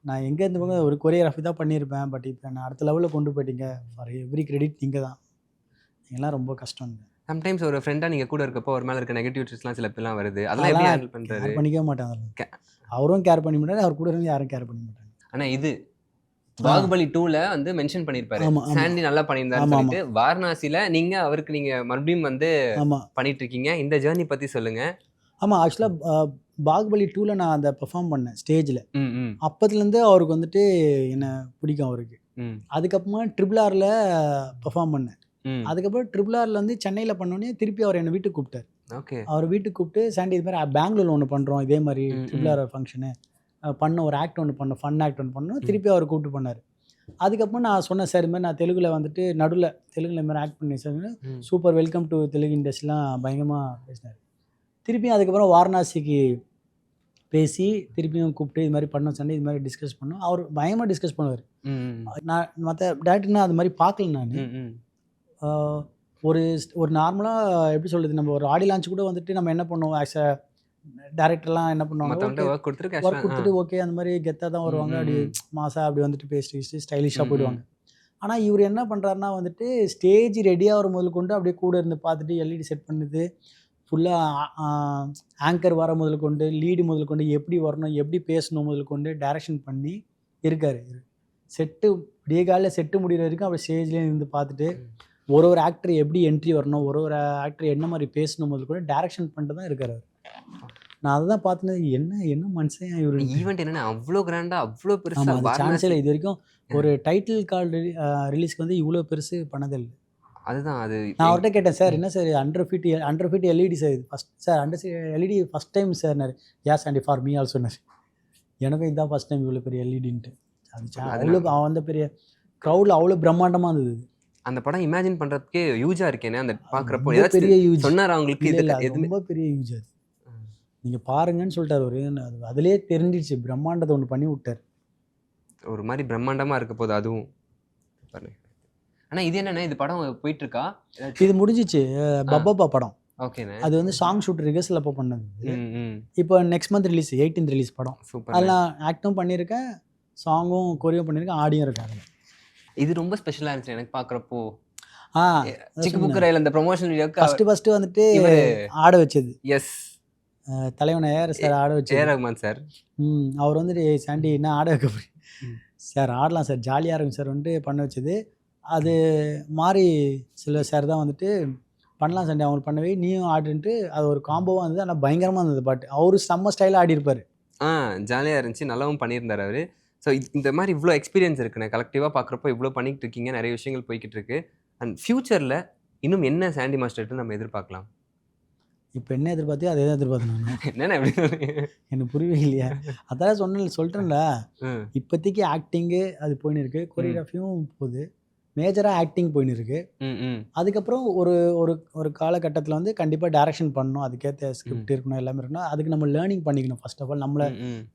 நான் எங்கேருந்து போங்க ஒரு கொரியோகிராஃபி தான் பண்ணியிருப்பேன். பட் இப்போ நான் அடுத்த லெவலில் கொண்டு போயிட்டீங்க. ஃபார் எவ்ரி கிரெடிட் நீங்கள் தான். நீங்களாம் ரொம்ப கஷ்டம். சம்டைம்ஸ் ஒரு ஃப்ரெண்டாக நீங்கள் கூட இருக்கப்போ ஒரு மேலே இருக்க நெகட்டிவிட்டிஸ்லாம் சில பேர்லாம் வருது. அதெல்லாம் எப்படி ஹேண்டில் பண்ணுறாரு? பண்ணிக்கவே மாட்டாங்க. அவரும் கேர் பண்ணி மாட்டாரு, அவர் கூட இருந்து யாரும் கேர் பண்ணி மாட்டாங்க. ஆனால் இது பாகுபலி 2ல வந்து மென்ஷன் பண்ணியிருப்பாரு, சாண்டி நல்லா பண்ணியிருந்தாருன்னு சொல்லிட்டு. வாரணாசியில் நீங்கள் அவருக்கு மறுபடியும் வந்து பண்ணிட்டு இருக்கீங்க. இந்த ஜேர்னி பற்றி சொல்லுங்கள். ஆமாம், ஆக்சுவலாக பாகுபலி 2ல நான் அந்த பெர்ஃபார்ம் பண்ணேன் ஸ்டேஜில். அப்போதுலேருந்து அவருக்கு வந்துட்டு என்னை பிடிக்கும் அவருக்கு. அதுக்கப்புறமா RRRல பெர்ஃபார்ம் பண்ணேன். அதுக்கப்புறம் RRRல வந்து சென்னையில் பண்ணோன்னே திருப்பி அவர் என்னை வீட்டுக்கு கூப்பிட்டார். ஓகே. அவர் வீட்டுக்கு கூப்பிட்டு சாண்டி இது மாதிரி பெங்களூரில் ஒன்று பண்ணுறோம் இதே மாதிரி RRR ஃபங்க்ஷனு பண்ண ஒரு ஆக்ட் ஒன்று பண்ணோம், ஃபன் ஆக்ட் ஒன்று பண்ணோம். திருப்பி அவர் கூப்பிட்டு பண்ணார். அதுக்கப்புறம் நான் சொன்னேன் சார் இது மாதிரி நான் தெலுங்கில் வந்துட்டு நடுவில் தெலுங்கில் இது மாதிரி ஆக்ட் பண்ணி sir super welcome to Telugu இண்டஸ்ட்ரிலாம் பயங்கரமாக பேசினார். திருப்பியும் அதுக்கப்புறம் வாரணாசிக்கு பேசி திருப்பியும் கூப்பிட்டு இது மாதிரி பண்ணோம் சண்டே இது மாதிரி டிஸ்கஸ் பண்ணோம். அவர் பயங்கரமாக டிஸ்கஸ் பண்ணுவார். நான் மற்ற டேரக்டர்னா அது மாதிரி பார்க்கல. நான் ஒரு நார்மலாக எப்படி சொல்கிறது, நம்ம ஒரு ஆடி லான்ச் கூட வந்துட்டு நம்ம என்ன பண்ணுவோம் ஆஸ் அ டேரக்டர்லாம் என்ன பண்ணுவாங்க, ஒர்க் கொடுத்துட்டு ஓகே அந்த மாதிரி கெத்தாக தான் வருவாங்க. அப்படி மாசா அப்படி வந்துட்டு பேசிட்டு ஸ்டைலிஷாக போயிடுவாங்க. ஆனால் இவர் என்ன பண்ணுறாருனா வந்துட்டு ஸ்டேஜ் ரெடியாக முதல் கொண்டு அப்படியே கூட இருந்து பார்த்துட்டு எல்இடி செட் பண்ணுது, ஃபுல்லாக ஆங்கர் வர முதல் கொண்டு, லீடு முதல் கொண்டு, எப்படி வரணும், எப்படி பேசணும் முதல் கொண்டு டைரக்ஷன் பண்ணி இருக்காரு. செட்டு விடிய காலையில் செட்டு முடிகிற வரைக்கும் அப்படி ஸ்டேஜ்லேயே இருந்து பார்த்துட்டு ஒரு ஆக்டர் எப்படி என்ட்ரி வரணும், ஒரு ஆக்டர் என்ன மாதிரி பேசணும் முதல் கூட டைரக்ஷன் பண்ணிட்டு தான் இருக்காரு அவர். நான் அதை தான் பார்த்தேன், என்ன மனுஷன் இவர். ஈவெண்ட் என்னன்னா அவ்வளோ கிராண்டா அவ்வளோ ஆமாம், பெருசா அது சான்ஸே இல்லை. இது வரைக்கும் ஒரு டைட்டில் கால் ரிலீஸ்க்கு வந்து இவ்வளோ பெருசு பண்ணதில்லை. அதுதான் அது. நான் அவர்கிட்ட கேட்டேன், சார் என்ன சார் 100 feet எல்இடி சார் இது first sir, 100 LED first time sir. Yes and for me also சொன்னார். எனக்கும் இதுதான் ஃபஸ்ட் டைம் இவ்வளோ பெரிய எல்இடின்ட்டு. அது அவ்வளோ அந்த பெரிய க்ரௌடில் அவ்வளோ பிரம்மாண்டமாக இருந்தது. அந்த படம் இமேஜின் பண்றதுக்கே யூஜா இருக்கேனே அந்த பாக்குறப்போ. பெரிய யூஸ் சொன்னார் அவங்களுக்கு ரொம்ப பெரிய யூஸ் அது. நீங்கள் பாருங்கன்னு சொல்லிட்டார் ஒரு. அதுலேயே தெரிஞ்சிச்சு பிரம்மாண்டத்தை ஒன்று பண்ணி விட்டார். ஒரு மாதிரி பிரம்மாண்டமாக இருக்க போது அதுவும். ஆனால் இது என்னன்னா இது படம் போயிட்டு இருக்கா? இது முடிஞ்சிச்சு. பப்பா படம். ஓகேண்ணே. அது வந்து சாங் ஷூட் ரிஹர்சல் அப்போ பண்ணது. இப்போ next month release, 18th release படம். சூப்பர். அதெல்லாம் ஆக்டும் பண்ணியிருக்கேன், சாங்கும் கொரியும் பண்ணியிருக்கேன், ஆடியும் இருக்காங்க. இது ரொம்ப ஸ்பெஷலாக இருந்துச்சு எனக்கு பார்க்குறப்போ. சிக்கு புக்கு ரயில் அந்த ப்ரொமோஷன் வீடியோக்கு ஃபஸ்ட்டு வந்துட்டு ஆட வச்சது. எஸ், தலைவனை ஏஆர் சார் ஆட வச்சு. AR Rahman sir. அவர் வந்துட்டு சாண்டி என்ன ஆட வைக்க சார், ஆடலாம் சார், ஜாலியாக இருக்கும் சார் வந்துட்டு பண்ண வச்சது. அது மாதிரி சில சார் தான் வந்துட்டு பண்ணலாம் சாண்டி அவங்களுக்கு பண்ணவே நீயும் ஆடுன்ட்டு அது ஒரு காம்போவாக இருந்தது. ஆனால் பயங்கரமாக இருந்தது பாட்டு. அவரு செம்ம ஸ்டைலாக ஆடி இருப்பார். ஜாலியாக இருந்துச்சு, நல்லாவும் பண்ணியிருந்தார் அவர். ஸோ இந்த மாதிரி இவ்வளோ எக்ஸ்பீரியன்ஸ் இருக்குண்ணே. கலெக்டிவாக பார்க்குறப்போ இவ்வளோ பண்ணிக்கிட்டு இருக்கீங்க, நிறைய விஷயங்கள் போய்கிட்டு இருக்கு. அண்ட் ஃப்யூச்சரில் இன்னும் என்ன சாண்டி மாஸ்டர்ட்டு நம்ம எதிர்பார்க்கலாம்? இப்போ என்ன எதிர்பார்த்தியோ அதே தான் எதிர்பார்த்தேன் நான். என்னென்ன எப்படி எனக்கு புரியவே இல்லையா? அதான் சொல்கிறேன்ல, இப்போதைக்கு ஆக்டிங்கு அது போயின்னு இருக்குது, கொரியோகிராஃபியும் போகுது, மேஜராக ஆக்டிங் போயின்னு இருக்கு. அதுக்கப்புறம் ஒரு ஒரு ஒரு காலகட்டத்தில் வந்து கண்டிப்பாக டைரக்ஷன் பண்ணணும், அதுக்கேற்ற ஸ்கிரிப்ட் இருக்கணும், எல்லாமே இருக்கணும். அதுக்கு நம்ம லேர்னிங் பண்ணிக்கணும். ஃபர்ஸ்ட் ஆஃப் ஆல் நம்மளை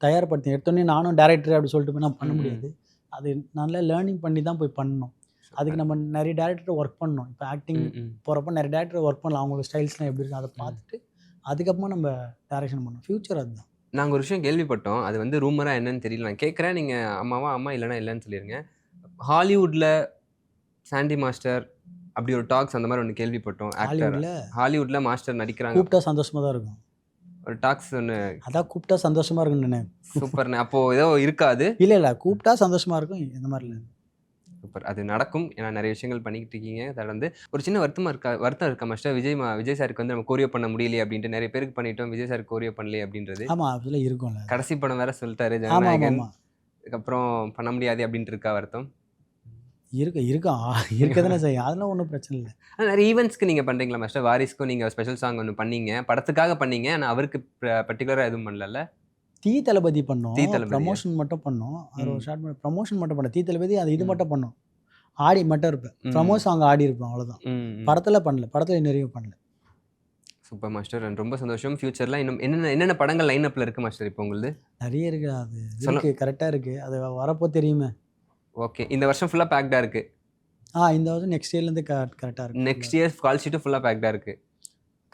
தயார்படுத்தி எடுத்தோடனே நானும் டேரக்டர் அப்படி சொல்லிட்டு போய் நான் பண்ண முடியாது. அது நல்லா லேர்னிங் பண்ணி தான் போய் பண்ணணும். அதுக்கு நம்ம நிறைய டேரக்டர் ஒர்க் பண்ணணும். இப்போ ஆக்டிங் போகிறப்போ நிறைய டேரக்டர் ஒர்க் பண்ணலாம், அவங்களோட ஸ்டைல்ஸ்லாம் எப்படி இருக்குது அதை பார்த்துட்டு அதுக்கப்புறமா நம்ம டைரக்ஷன் பண்ணணும். ஃப்யூச்சர் அதுதான். நாங்கள் ஒரு விஷயம் கேள்விப்பட்டோம், அது வந்து ரூமராக என்னன்னு தெரியல, நான் கேட்குறேன், நீங்கள் அம்மாவா அம்மா இல்லைனா இல்லைன்னு சொல்லிடுங்க. ஹாலிவுட்டில் சாண்டி மாஸ்டர் அப்படி ஒரு டாக்ஸ் அந்த மாதிரி ஒன்று கேள்விப்பட்டோம். ஹாலிவுட்டில் மாஸ்டர் நடிக்கிறாங்க, கூப்பிட்டா சந்தோஷமாக தான் இருக்கும். ஒரு டாக்ஸ் ஒன்று. அதான் கூப்பிட்டா சந்தோஷமாக இருக்குன்னு. சூப்பர்ண்ணே. அப்போது ஏதோ இருக்காது? இல்லை கூப்பிட்டா சந்தோஷமாக இருக்கும், இந்த மாதிரி இல்லை. சூப்பர், அது நடக்கும். ஏன்னா நிறைய விஷயங்கள் பண்ணிக்கிட்டு இருக்கீங்க. தொடர்ந்து ஒரு சின்ன வருத்தம் இருக்கா மாஸ்டர்? விஜய் சாருக்கு வந்து நம்ம கோரியோ பண்ண முடியலையே அப்படின்ட்டு நிறைய பேருக்கு பண்ணிட்டோம், விஜய் சாருக்கு கோரியோ பண்ணலையே அப்படின்றது. ஆமாம், அதில் இருக்கும்ல. கடைசி படம் வேற சொல்லிட்டாரு ஜனநாயகன், அதுக்கப்புறம் பண்ண முடியாது அப்படின்ட்டு இருக்கா வருத்தம்? இருக்க தானே செய்யும், அதெல்லாம் ஒன்றும் பிரச்சனை இல்லை. நிறைய ஈவெண்ட்ஸ்க்கு நீங்கள் பண்ணுறீங்களா மாஸ்டர்? வாரிஸ்க்கும் நீங்கள் ஸ்பெஷல் சாங் ஒன்று பண்ணீங்க, படத்துக்காக பண்ணீங்க, ஆனால் அவருக்கு பர்டிகுலராக எதுவும் பண்ணல. தீ தளபதி பண்ணோம், ப்ரமோஷன் மட்டும் பண்ணோம். அது ஒரு ஷார்ட் ப்ரமோஷன் மட்டும் பண்ணோம். தீ தளபதி அது இது மட்டும் பண்ணோம், ஆடி மட்டும் இருப்பேன். ப்ரமோஷன் சாங் ஆடி இருப்பேன், அவ்வளோதான். படத்தில் பண்ணல, படத்தில் நிறைய பண்ணல. சூப்பர் மாஸ்டர், ரொம்ப சந்தோஷம். ஃபியூச்சரில் இன்னும் என்னென்ன படங்கள் லைன் அப்பில் இருக்குது மாஸ்டர்? இப்போ உங்களுக்கு நிறைய இருக்குது, அது இருக்கு, கரெக்டாக இருக்குது, அது வரப்போ தெரியுமே. ஓகே, இந்த வருஷம் ஃபுல்லாக பேக்டாக இருக்குது. இந்த வருஷம் நெக்ஸ்ட் இயர்லேருந்து கரெக்டாக இருக்குது. நெக்ஸ்ட் இயர் கால் ஷீட்டும் ஃபுல்லாக பேக்டாக இருக்குது.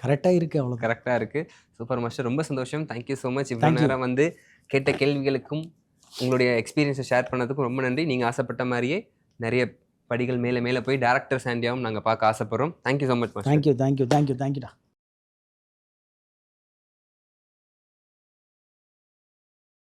கரெக்டாக இருக்குது, அவ்வளோ கரெக்டாக இருக்குது. சூப்பர் மாஸ்டர், ரொம்ப சந்தோஷம். Thank you so much. இவ்வளோ நேரம் வந்து கேட்ட கேள்விகளுக்கும் உங்களுடைய எக்ஸ்பீரியன்ஸை ஷேர் பண்ணதுக்கும் ரொம்ப நன்றி. நீங்கள் ஆசைப்பட்ட மாதிரியே நிறைய படிகள் மேலே மேலே போய் டேரக்டர் சாண்டியாவும் நாங்கள் பார்க்க ஆசைப்படுறோம். Thank you so much master. தேங்க்யூடா.